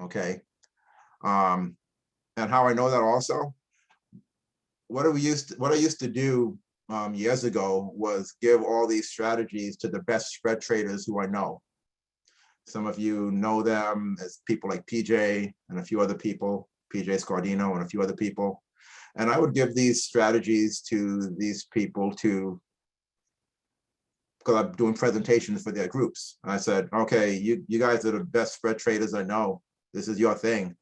Okay. And how I know that also, what I used to do years ago was give all these strategies to the best spread traders who I know. Some of you know them as people like PJ and a few other people, PJ Scardino and a few other people. And I would give these strategies to these people because I'm doing presentations for their groups. And I said, okay, you guys are the best spread traders I know. This is your thing.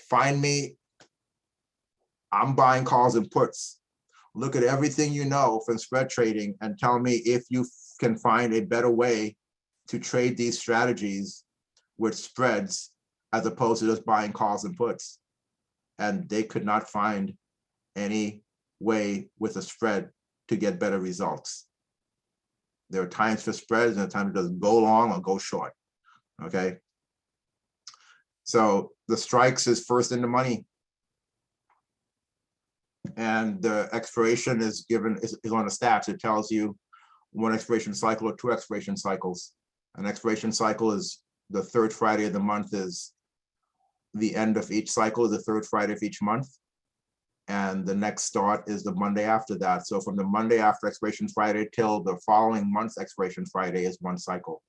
Find me, I'm buying calls and puts. Look at everything you know from spread trading and tell me if you can find a better way to trade these strategies with spreads as opposed to just buying calls and puts. And they could not find any way with a spread to get better results. There are times for spreads and a time to just go long or go short. Okay. So the strikes is first in the money. And the expiration is given is on the stats. It tells you one expiration cycle or two expiration cycles. An expiration cycle is the third Friday of the month, is the end of each cycle, is the third Friday of each month. And the next start is the Monday after that. So from the Monday after expiration Friday till the following month's expiration Friday is one cycle.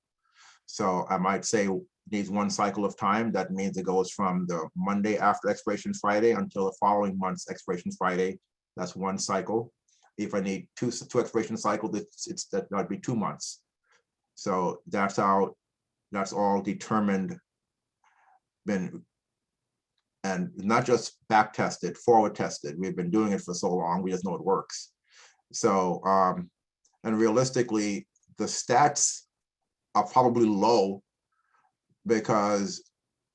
So I might say needs one cycle of time. That means it goes from the Monday after expiration Friday until the following month's expiration Friday. That's one cycle. If I need two expiration cycles, that'd be 2 months. So that's how, that's all determined, and not just back tested, forward tested. We've been doing it for so long, we just know it works. So, and realistically, the stats are probably low because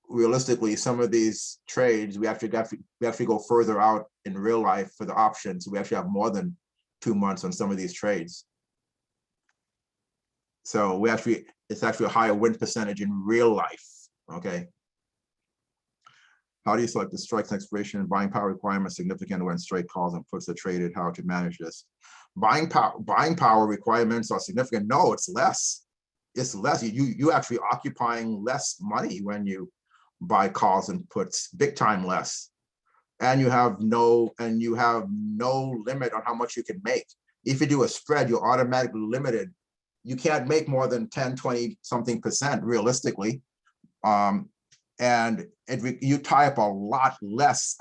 realistically, some of these trades, we actually go further out in real life for the options. We actually have more than 2 months on some of these trades. So it's actually a higher win percentage in real life, okay? How do you select the strikes and expiration? Buying power requirements significant when straight calls and puts are traded. How to manage this? Buying power requirements are significant. No, it's less. It's less. You actually occupying less money when you buy calls and puts, big time less. And you have no limit on how much you can make. If you do a spread, you're automatically limited. You can't make more than 10, 20 something percent realistically. And you tie up a lot less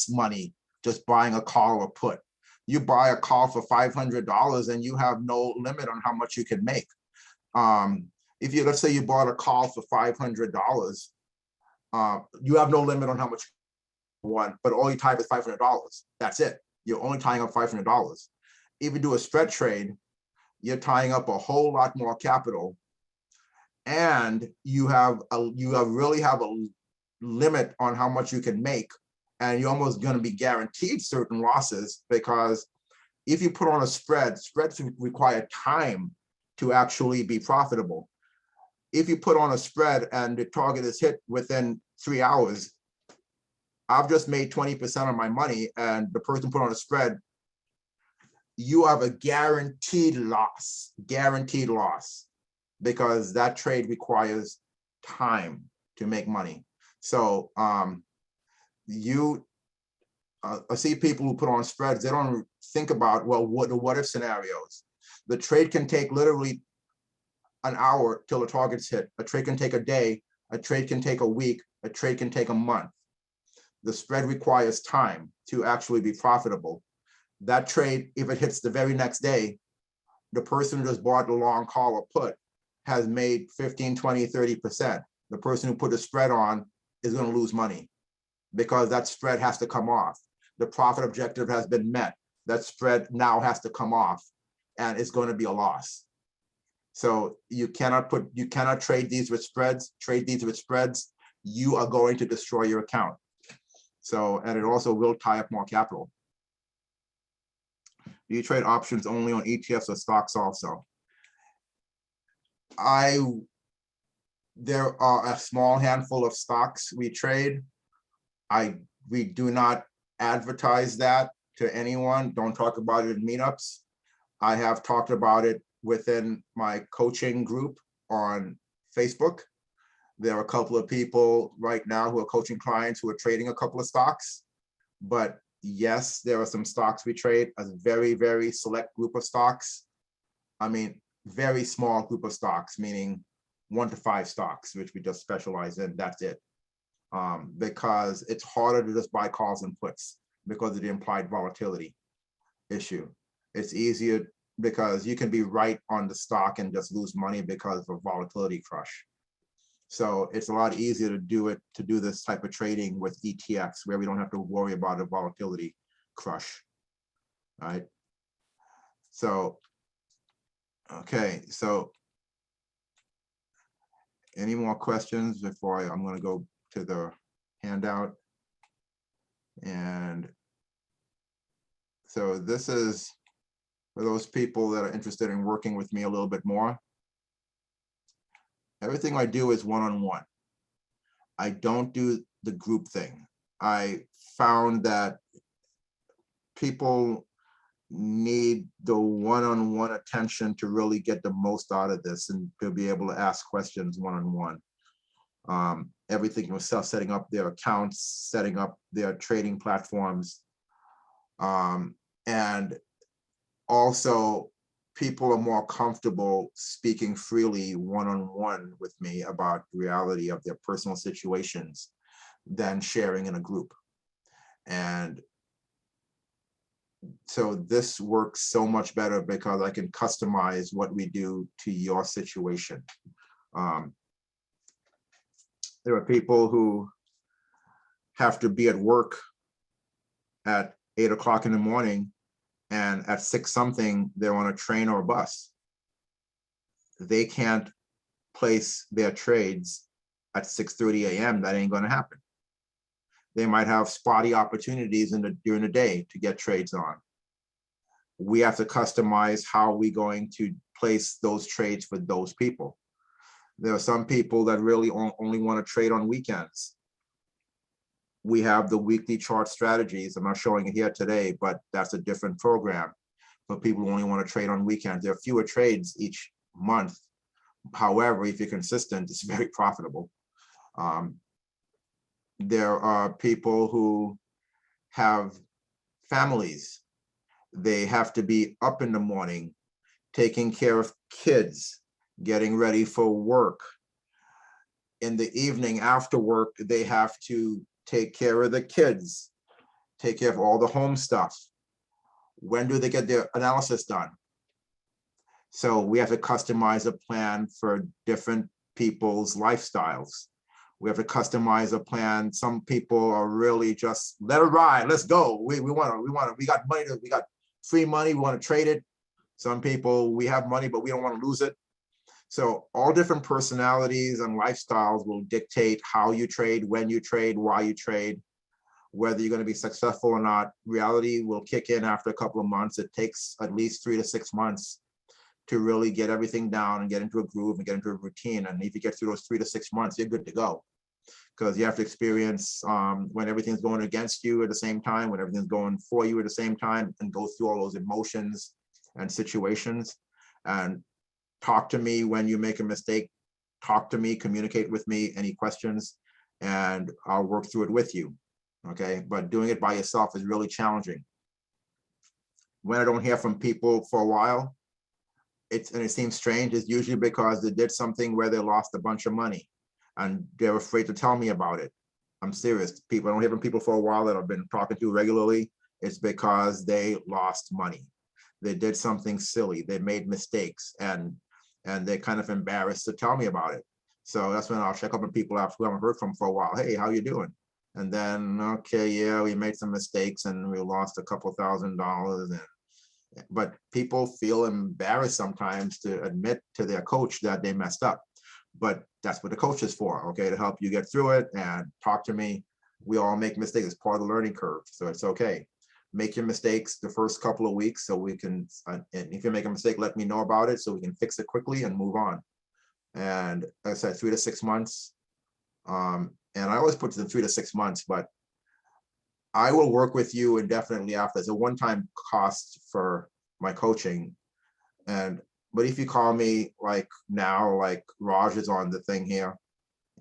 money just buying a call or put. You buy a call for $500 and you have no limit on how much you can make. If you, let's say you bought a call for $500, you have no limit on how much you want, but all you type is $500. That's it. You're only tying up $500. If you do a spread trade, you're tying up a whole lot more capital, and you really have a limit on how much you can make, and you're almost going to be guaranteed certain losses, because if you put on a spreads require time to actually be profitable. If you put on a spread and the target is hit within 3 hours, I've just made 20% of my money, and the person put on a spread, you have a guaranteed loss, because that trade requires time to make money. So I see people who put on spreads, they don't think about, well, the what if scenarios. The trade can take literally an hour till the target's hit. A trade can take a day, a trade can take a week, a trade can take a month. the spread requires time to actually be profitable. That trade, if it hits the very next day, the person who just bought the long call or put has made 15, 20, 30%. The person who put the spread on is going to lose money because that spread has to come off. The profit objective has been met. That spread now has to come off and it's going to be a loss. So you cannot trade these with spreads, you are going to destroy your account. So, and it also will tie up more capital. Do you trade options only on ETFs or stocks also? There are a small handful of stocks we trade. We do not advertise that to anyone. Don't talk about it in meetups. I have talked about it within my coaching group on Facebook. There are a couple of people right now who are coaching clients who are trading a couple of stocks. But yes, there are some stocks we trade, a very, very select group of stocks. I mean, very small group of stocks, meaning 1 to 5 stocks, which we just specialize in, that's it. Because it's harder to just buy calls and puts because of the implied volatility issue. It's easier because you can be right on the stock and just lose money because of a volatility crush. So it's a lot easier to do this type of trading with ETFs where we don't have to worry about a volatility crush, right? So, okay, so any more questions before I'm going to go to the handout? And so this is for those people that are interested in working with me a little bit more. Everything I do is one-on-one. I don't do the group thing. I found that people need the one-on-one attention to really get the most out of this and to be able to ask questions one-on-one. Everything from setting up their accounts, setting up their trading platforms, and also people are more comfortable speaking freely one-on-one with me about the reality of their personal situations than sharing in a group. And so this works so much better because I can customize what we do to your situation. There are people who have to be at work at 8 o'clock in the morning, and at 6 something, they're on a train or a bus. They can't place their trades at 6:30 a.m. That ain't gonna happen. They might have spotty opportunities during the day to get trades on. We have to customize how we're going to place those trades for those people. There are some people that really only want to trade on weekends. We have the weekly chart strategies. I'm not showing it here today, but that's a different program for people who only want to trade on weekends. There are fewer trades each month. However, if you're consistent, it's very profitable. There are people who have families. They have to be up in the morning, taking care of kids, getting ready for work. In the evening after work, they have to take care of the kids, take care of all the home stuff. When do they get their analysis done? So we have to customize a plan for different people's lifestyles. We have to customize a plan. Some people are really just let it ride. Let's go. We got money. We got free money. We want to trade it. Some people, we have money, but we don't want to lose it. So all different personalities and lifestyles will dictate how you trade, when you trade, why you trade, whether you're going to be successful or not. Reality will kick in after a couple of months. It takes at least 3 to 6 months to really get everything down and get into a groove and get into a routine. And if you get through those 3 to 6 months, you're good to go. Because you have to experience when everything's going against you at the same time, when everything's going for you at the same time, and go through all those emotions and situations. And talk to me when you make a mistake. Talk to me, communicate with me, any questions, and I'll work through it with you. Okay, but doing it by yourself is really challenging. When I don't hear from people for a while, it seems strange, it's usually because they did something where they lost a bunch of money and they're afraid to tell me about it. I'm serious. People, I don't hear from people for a while that I've been talking to regularly. It's because they lost money. They did something silly. They made mistakes, and they're kind of embarrassed to tell me about it. So that's when I'll check up on people after who I haven't heard from for a while. Hey, how you doing? And then, okay, yeah, we made some mistakes and we lost a couple $1,000. But people feel embarrassed sometimes to admit to their coach that they messed up. But that's what the coach is for, okay, to help you get through it and talk to me. We all make mistakes. It's part of the learning curve, so it's okay. Make your mistakes the first couple of weeks so we can, and if you make a mistake, let me know about it so we can fix it quickly and move on. And like I said, 3 to 6 months. And I always put to 3 to 6 months, but I will work with you indefinitely after. It's a one-time cost for my coaching. But if you call me like now, like Raj is on the thing here,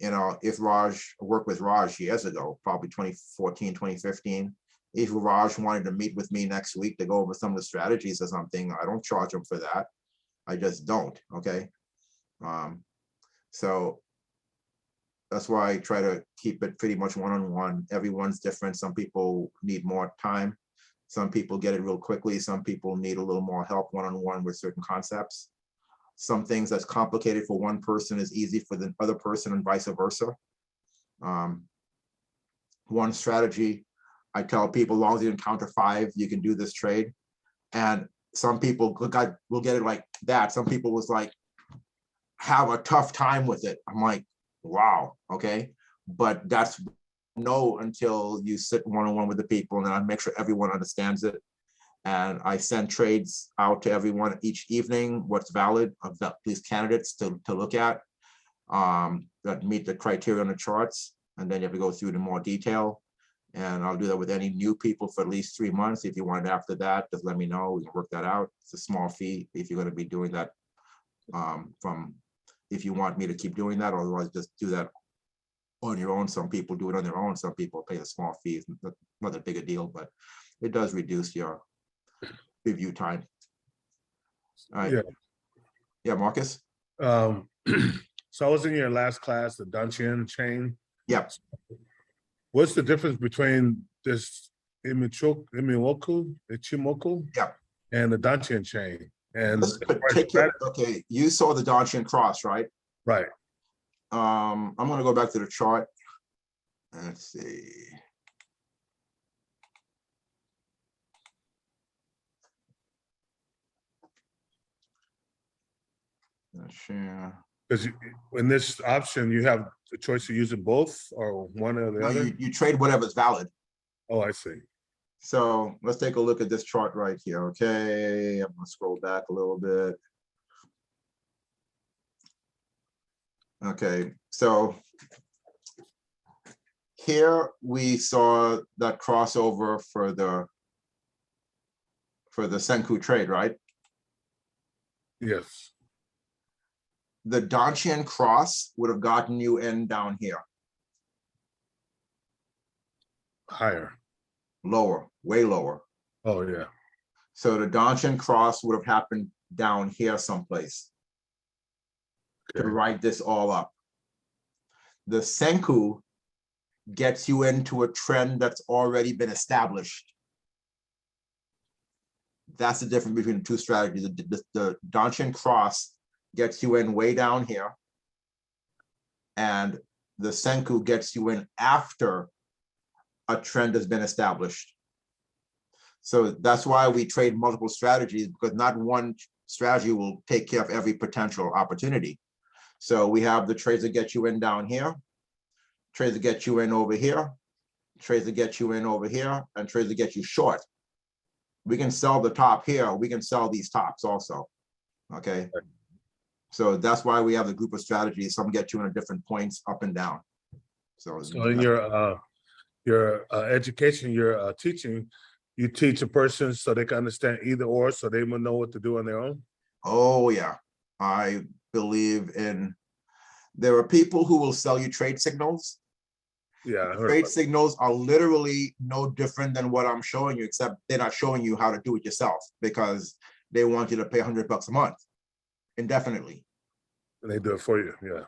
you know, if Raj worked with Raj years ago, probably 2014, 2015, if Raj wanted to meet with me next week to go over some of the strategies or something, I don't charge him for that. I just don't, okay? So that's why I try to keep it pretty much one-on-one. Everyone's different. Some people need more time. Some people get it real quickly. Some people need a little more help one-on-one with certain concepts. Some things that's complicated for one person is easy for the other person and vice versa. One strategy, I tell people, as long as you encounter 5, you can do this trade. And some people will get it like that. Some people was like, have a tough time with it. I'm like, wow, okay. But that's no until you sit one-on-one with the people, and then I make sure everyone understands it. And I send trades out to everyone each evening, what's valid of these candidates to look at that meet the criteria on the charts. And then you have to go through it in more detail. And I'll do that with any new people for at least 3 months. If you want it after that, just let me know. We can work that out. It's a small fee if you're going to be doing that if you want me to keep doing that, or otherwise just do that on your own. Some people do it on their own. Some people pay a small fee. It's not a big a deal, but it does reduce your review time. All right. Yeah, Marcus. So I was in your last class, the Dantian chain. Yeah. What's the difference between this Ichimoku Yeah. and the Dantian chain? And okay, you saw the Dantian cross, right? Right. I'm going to go back to the chart. Let's see. Share. Because in this option, you have the choice of using both or one or the other. You trade whatever's valid. Oh, I see. So let's take a look at this chart right here. Okay, I'm going to scroll back a little bit. Okay, so here we saw that crossover for the Senku trade, right? Yes. The Dantian cross would have gotten you in down here. Higher. Lower, way lower. Oh, yeah. So the Dantian cross would have happened down here someplace to write this all up. The Senku gets you into a trend that's already been established. That's the difference between the two strategies. The Dantian cross gets you in way down here, and the Senku gets you in after a trend has been established. So that's why we trade multiple strategies, because not one strategy will take care of every potential opportunity. So we have the trades that get you in down here, trades that get you in over here, trades that get you in over here, and trades that get you short. We can sell the top here. We can sell these tops also, okay? So that's why we have the group of strategies. Some get you in at different points up and down. So in your education, your teaching, you teach a person so they can understand either or, so they will know what to do on their own? Oh, yeah. I believe in, there are people who will sell you trade signals. Yeah. Trade signals are literally no different than what I'm showing you, except they're not showing you how to do it yourself, because they want you to pay $100 a month indefinitely. And they do it for you, yeah.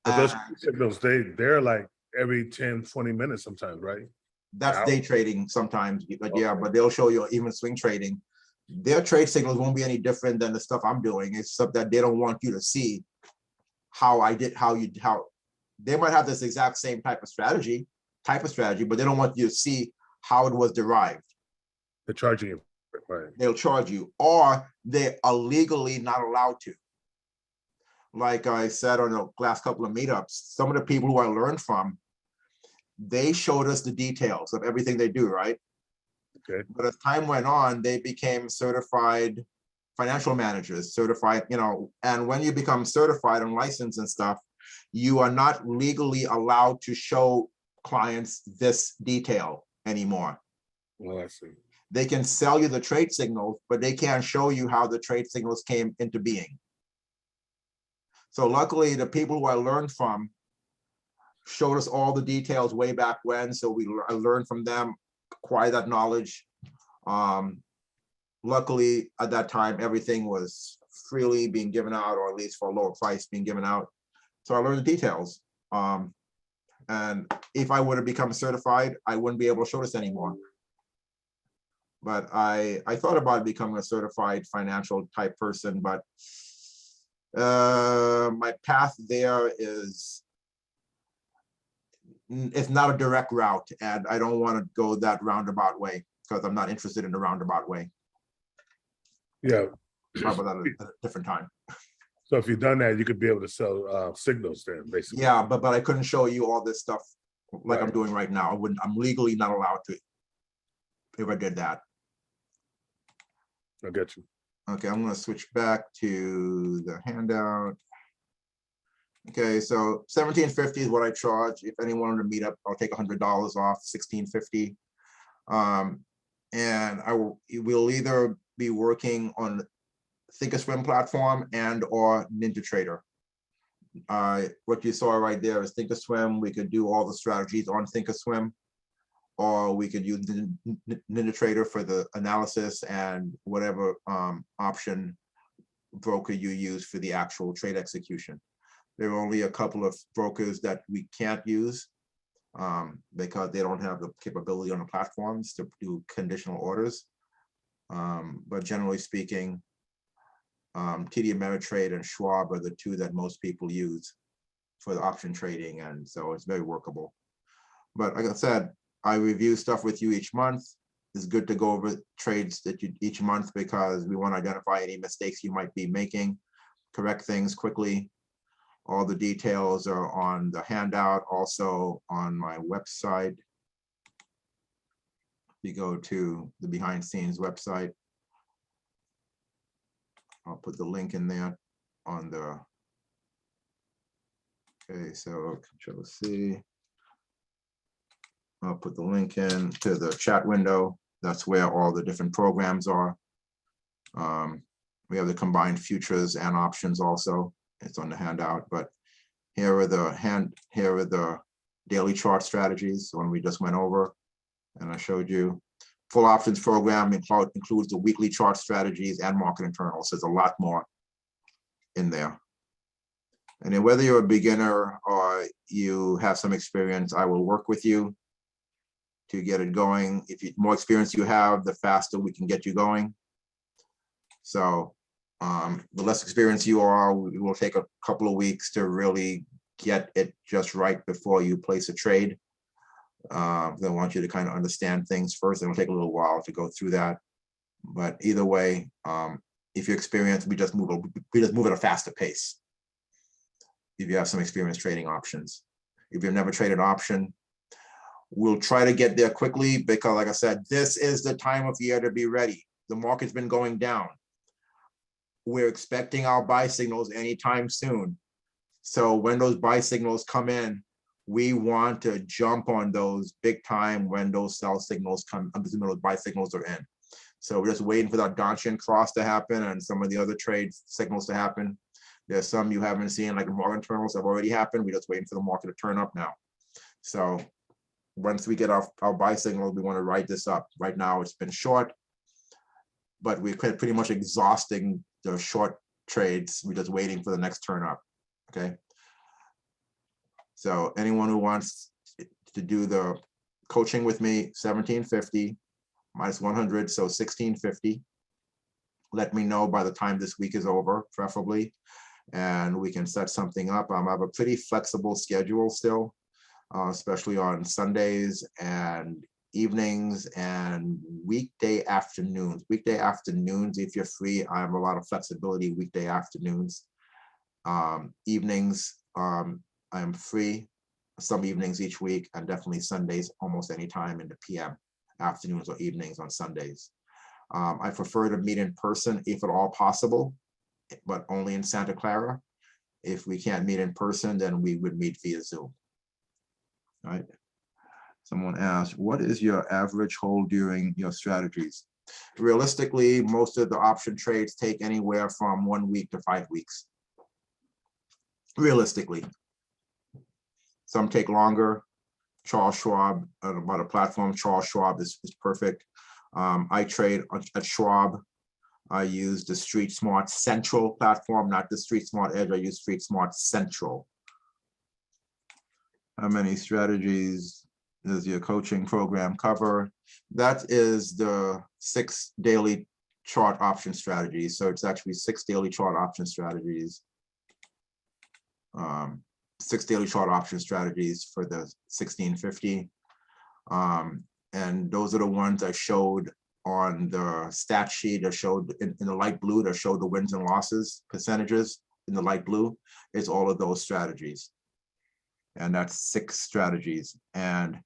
But those signals, they're like every 10, 20 minutes sometimes, right? That's Wow. day trading sometimes, but yeah, Okay. but they'll show you even swing trading. Their trade signals won't be any different than the stuff I'm doing. It's stuff that they don't want you to see how they might have this exact same type of strategy, but they don't want you to see how it was derived. They're charging you, right? They'll charge you, or they are legally not allowed to. Like I said on the last couple of meetups, some of the people who I learned from, they showed us the details of everything they do, right? Okay. But as time went on, they became certified financial managers, certified, and when you become certified and licensed and stuff, you are not legally allowed to show clients this detail anymore. Well, I see. They can sell you the trade signals, but they can't show you how the trade signals came into being. So luckily, the people who I learned from showed us all the details way back when. So I learned from them, acquired that knowledge. Luckily, at that time, everything was freely being given out, or at least for a lower price being given out. So I learned the details. And if I would have become certified, I wouldn't be able to show this anymore. But I thought about becoming a certified financial type person, but my path there it's not a direct route, and I don't want to go that roundabout way because I'm not interested in the roundabout way. Yeah. Talk about that at a different time. So if you've done that, you could be able to sell signals then, basically. Yeah, but I couldn't show you all this stuff like Right. I'm doing right now. I'm legally not allowed to if I did that. I get you. Okay, I'm going to switch back to the handout. Okay, so $17.50 is what I charge. If anyone wanted to meet up, I'll take $100 off $16.50. And we'll either be working on Thinkorswim platform and or NinjaTrader. What you saw right there is Thinkorswim. We could do all the strategies on Thinkorswim, or we could use NinjaTrader for the analysis and whatever option broker you use for the actual trade execution. There are only a couple of brokers that we can't use because they don't have the capability on the platforms to do conditional orders. But generally speaking, TD Ameritrade and Schwab are the two that most people use for the option trading, and so it's very workable. But like I said, I review stuff with you each month. It's good to go over trades that you each month because we want to identify any mistakes you might be making, correct things quickly. All the details are on the handout, also on my website. You go to the behind scenes website. I'll put the link in there on the, okay, so Control C. I'll put the link in to the chat window. That's where all the different programs are. We have the combined futures and options also. It's on the handout, but here are the daily chart strategies, the one we just went over, and I showed you. Full options program includes the weekly chart strategies and market internals. There's a lot more in there. And then whether you're a beginner or you have some experience, I will work with you to get it going. If the more experience you have, the faster we can get you going. So the less experience you are, it will take a couple of weeks to really get it just right before you place a trade. They want you to kind of understand things first. It'll take a little while to go through that. But either way, if you're experienced, we just move at a faster pace. If you have some experience trading options. If you've never traded option, we'll try to get there quickly because, like I said, this is the time of year to be ready. The market's been going down. We're expecting our buy signals anytime soon. So when those buy signals come in, we want to jump on those big time when those sell signals come, those buy signals are in. So we're just waiting for that Donchian cross to happen and some of the other trade signals to happen. There's some you haven't seen, like the market internals have already happened. We're just waiting for the market to turn up now. So once we get our buy signal, we want to write this up. Right now it's been short, but we're pretty much exhausting the short trades. We're just waiting for the next turn up, okay? So anyone who wants to do the coaching with me, 1750 minus 100, so 1650. Let me know by the time this week is over, preferably, and we can set something up. I have a pretty flexible schedule still, especially on Sundays and evenings and weekday afternoons. Weekday afternoons, if you're free, I have a lot of flexibility weekday afternoons. Evenings, I'm free some evenings each week, and definitely Sundays almost any time in the PM, afternoons or evenings on Sundays. I prefer to meet in person if at all possible, but only in Santa Clara. If we can't meet in person, then we would meet via Zoom. All right. Someone asked, what is your average hold during your strategies? Realistically, most of the option trades take anywhere from 1 week to 5 weeks. Realistically. Some take longer. Charles Schwab, about a platform, Charles Schwab is perfect. I trade at Schwab. I use the Street Smart Central platform, not the Street Smart Edge. I use Street Smart Central. How many strategies does your coaching program cover? That is the 6 daily chart option strategies. So it's actually 6 daily chart option strategies. 6 daily chart option strategies for the 1650. And those are the ones I showed on the stat sheet. I showed in the light blue, that showed the wins and losses percentages in the light blue. It's all of those strategies. And that's 6 strategies. And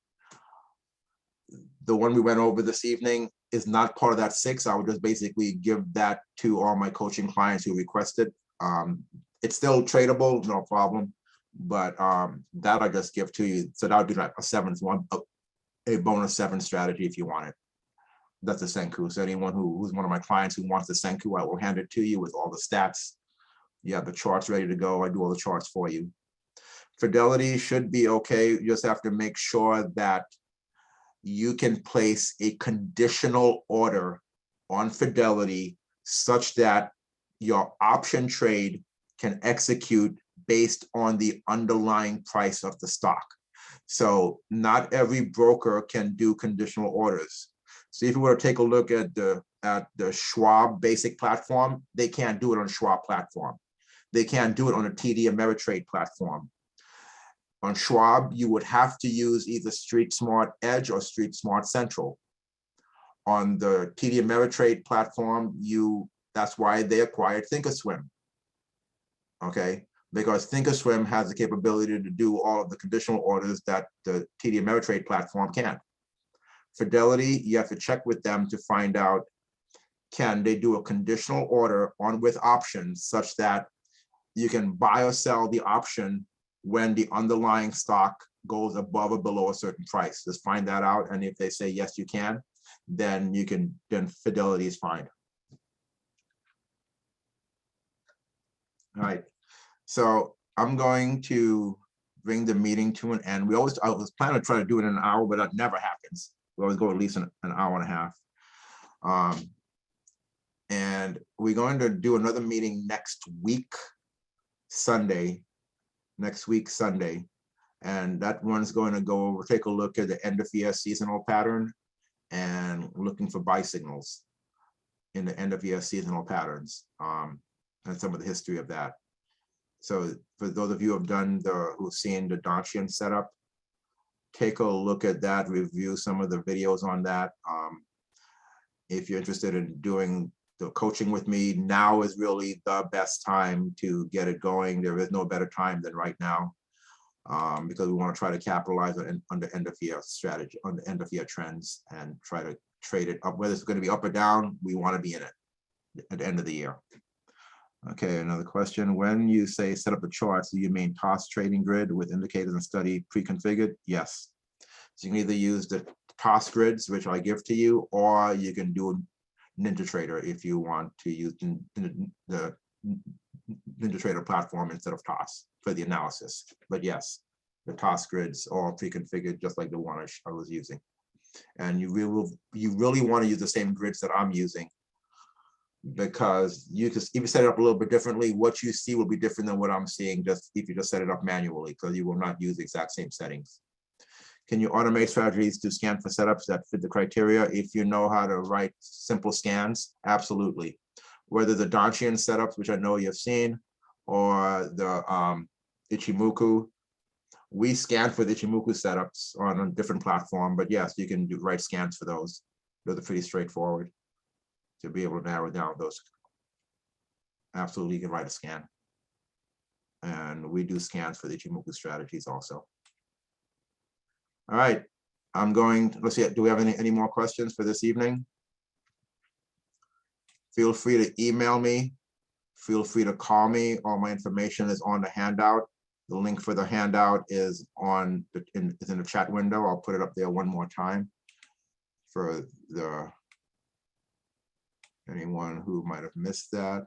the one we went over this evening is not part of that 6. I would just basically give that to all my coaching clients who requested. It's still tradable, no problem. But that I just give to you. So that would be like a 7th one, a bonus 7 strategy if you want it. That's a Senku. So anyone who's one of my clients who wants the Senku, I will hand it to you with all the stats. You have the charts ready to go. I do all the charts for you. Fidelity should be okay. You just have to make sure that you can place a conditional order on Fidelity such that your option trade can execute based on the underlying price of the stock. So not every broker can do conditional orders. So if you were to take a look at the Schwab basic platform, they can't do it on Schwab platform. They can't do it on a TD Ameritrade platform. On Schwab, you would have to use either Street Smart Edge or Street Smart Central. On the TD Ameritrade platform, that's why they acquired Thinkorswim. Okay, because Thinkorswim has the capability to do all of the conditional orders that the TD Ameritrade platform can't. Fidelity, you have to check with them to find out, can they do a conditional order on with options such that you can buy or sell the option when the underlying stock goes above or below a certain price. Just find that out, and if they say yes, you can, then Fidelity is fine. All right, so I'm going to bring the meeting to an end. I was planning to try to do it in an hour, but that never happens. We always go at least an hour and a half. And we're going to do another meeting next week, Sunday, and that one's going to go over, take a look at the end of year seasonal pattern and looking for buy signals in the end of year seasonal patterns, and some of the history of that. So for those of you who've seen the Donchian setup, take a look at that, review some of the videos on that. If you're interested in doing the coaching with me, now is really the best time to get it going. There is no better time than right now, because we want to try to capitalize on the end of year strategy, on the end of year trends, and try to trade it up. Whether it's going to be up or down, we want to be in it at the end of the year. Okay, another question. When you say set up the charts, do you mean TOS trading grid with indicators and study pre-configured? Yes. So you can either use the TOS grids, which I give to you, or you can do NinjaTrader if you want to use the NinjaTrader platform instead of TOS for the analysis. But yes, the TOS grids are pre-configured just like the one I was using. And you really want to use the same grids that I'm using, because if you set it up a little bit differently, what you see will be different than what I'm seeing just if you just set it up manually, because you will not use the exact same settings. Can you automate strategies to scan for setups that fit the criteria? If you know how to write simple scans, absolutely. Whether the Donchian setups, which I know you've seen, or the Ichimoku, we scan for the Ichimoku setups on a different platform, but yes, you can write scans for those. Those are pretty straightforward to be able to narrow down those. Absolutely, you can write a scan. And we do scans for the Ichimoku strategies also. All right, I'm going, let's see, do we have any more questions for this evening? Feel free to email me. Feel free to call me. All my information is on the handout. The link for the handout is in the chat window. I'll put it up there one more time for anyone who might have missed that.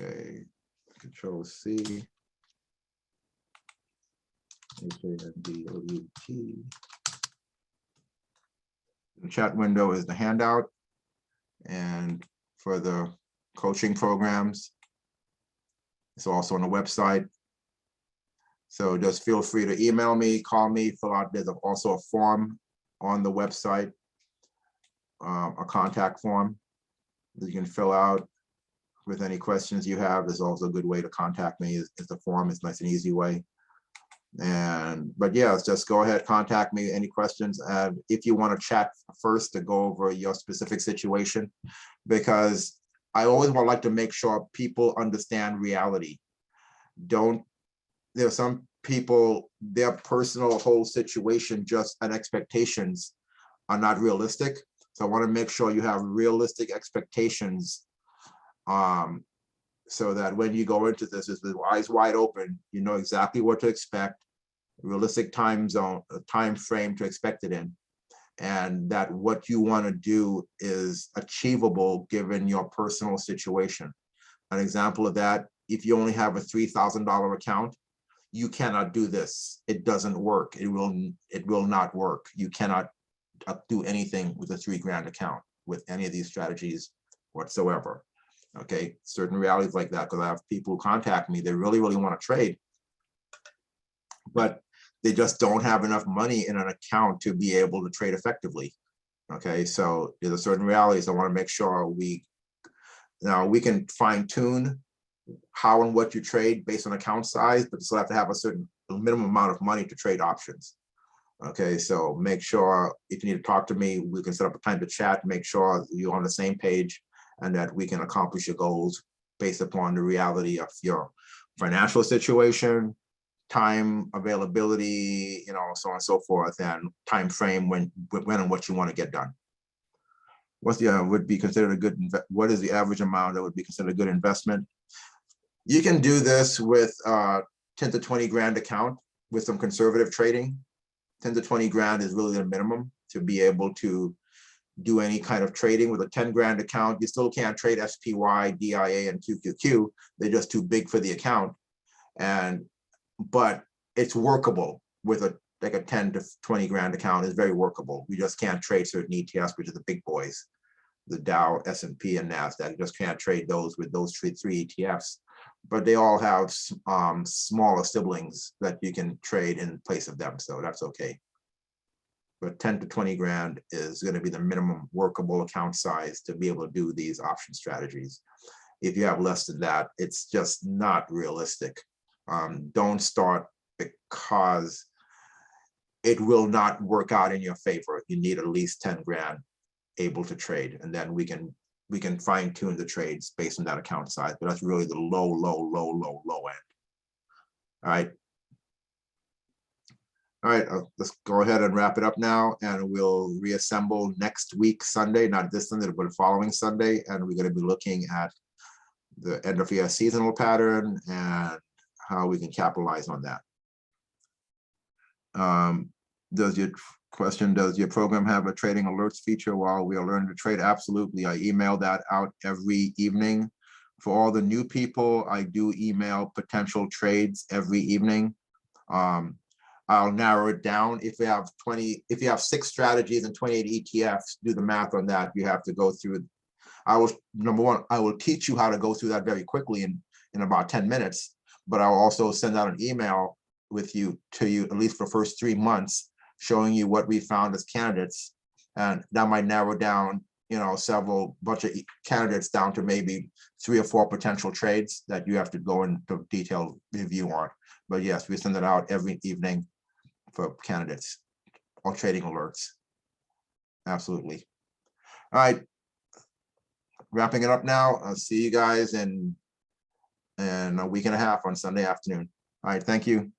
Okay, Control C. HANDOUT. The chat window is the handout, and for the coaching programs, it's also on the website. So just feel free to email me, call me, fill out. There's also a form on the website, a contact form that you can fill out with any questions you have. There's also a good way to contact me is the form. It's a nice and easy way. But yeah, just go ahead, contact me, any questions. And if you want to chat first to go over your specific situation, because I always would like to make sure people understand reality. There are some people, their personal whole situation just and expectations are not realistic. So I want to make sure you have realistic expectations, so that when you go into this with eyes wide open, you know exactly what to expect, realistic time zone, time frame to expect it in, and that what you want to do is achievable given your personal situation. An example of that, if you only have a $3,000 account, you cannot do this. It doesn't work. It will not work. You cannot do anything with a $3,000 account with any of these strategies whatsoever. Okay, certain realities like that, because I have people who contact me, they really, really want to trade, but they just don't have enough money in an account to be able to trade effectively. Okay, so there's a certain realities I want to make sure we can fine tune how and what you trade based on account size, but you still have to have a certain minimum amount of money to trade options. Okay, so make sure if you need to talk to me, we can set up a time to chat, make sure you're on the same page and that we can accomplish your goals based upon the reality of your financial situation, time availability, you know, so on and so forth, and time frame when and what you want to get done. What would be considered a good, what is the average amount that would be considered a good investment? You can do this with 10 to 20 grand account with some conservative trading. 10 to 20 grand is really the minimum to be able to do any kind of trading. With a 10 grand account, you still can't trade SPY, DIA, and QQQ. They're just too big for the account. But it's workable with a 10 to 20 grand account is very workable. We just can't trade certain ETFs, which are the big boys, the Dow, S&P, and Nasdaq. You just can't trade those with those three ETFs. But they all have smaller siblings that you can trade in place of them, so that's okay. But 10 to 20 grand is going to be the minimum workable account size to be able to do these option strategies. If you have less than that, it's just not realistic. Don't start, because it will not work out in your favor. You need at least 10 grand able to trade, and then we can fine tune the trades based on that account size, but that's really the low end. All right, let's go ahead and wrap it up now, and we'll reassemble next week, Sunday, not this Sunday, but the following Sunday, and we're going to be looking at the end of year seasonal pattern and how we can capitalize on that. Does your program have a trading alerts feature while we are learning to trade? Absolutely. I email that out every evening. For all the new people, I do email potential trades every evening. I'll narrow it down. If you have 6 strategies and 28 ETFs, do the math on that. You have to go through. Number one, I will teach you how to go through that very quickly in about 10 minutes, but I'll also send out an email with you to you, at least for the first 3 months, showing you what we found as candidates. And that might narrow down, you know, several bunch of candidates down to maybe 3 or 4 potential trades that you have to go into detailed review on. But yes, we send it out every evening for candidates or trading alerts. Absolutely. All right. Wrapping it up now. I'll see you guys in a week and a half on Sunday afternoon. All right. Thank you.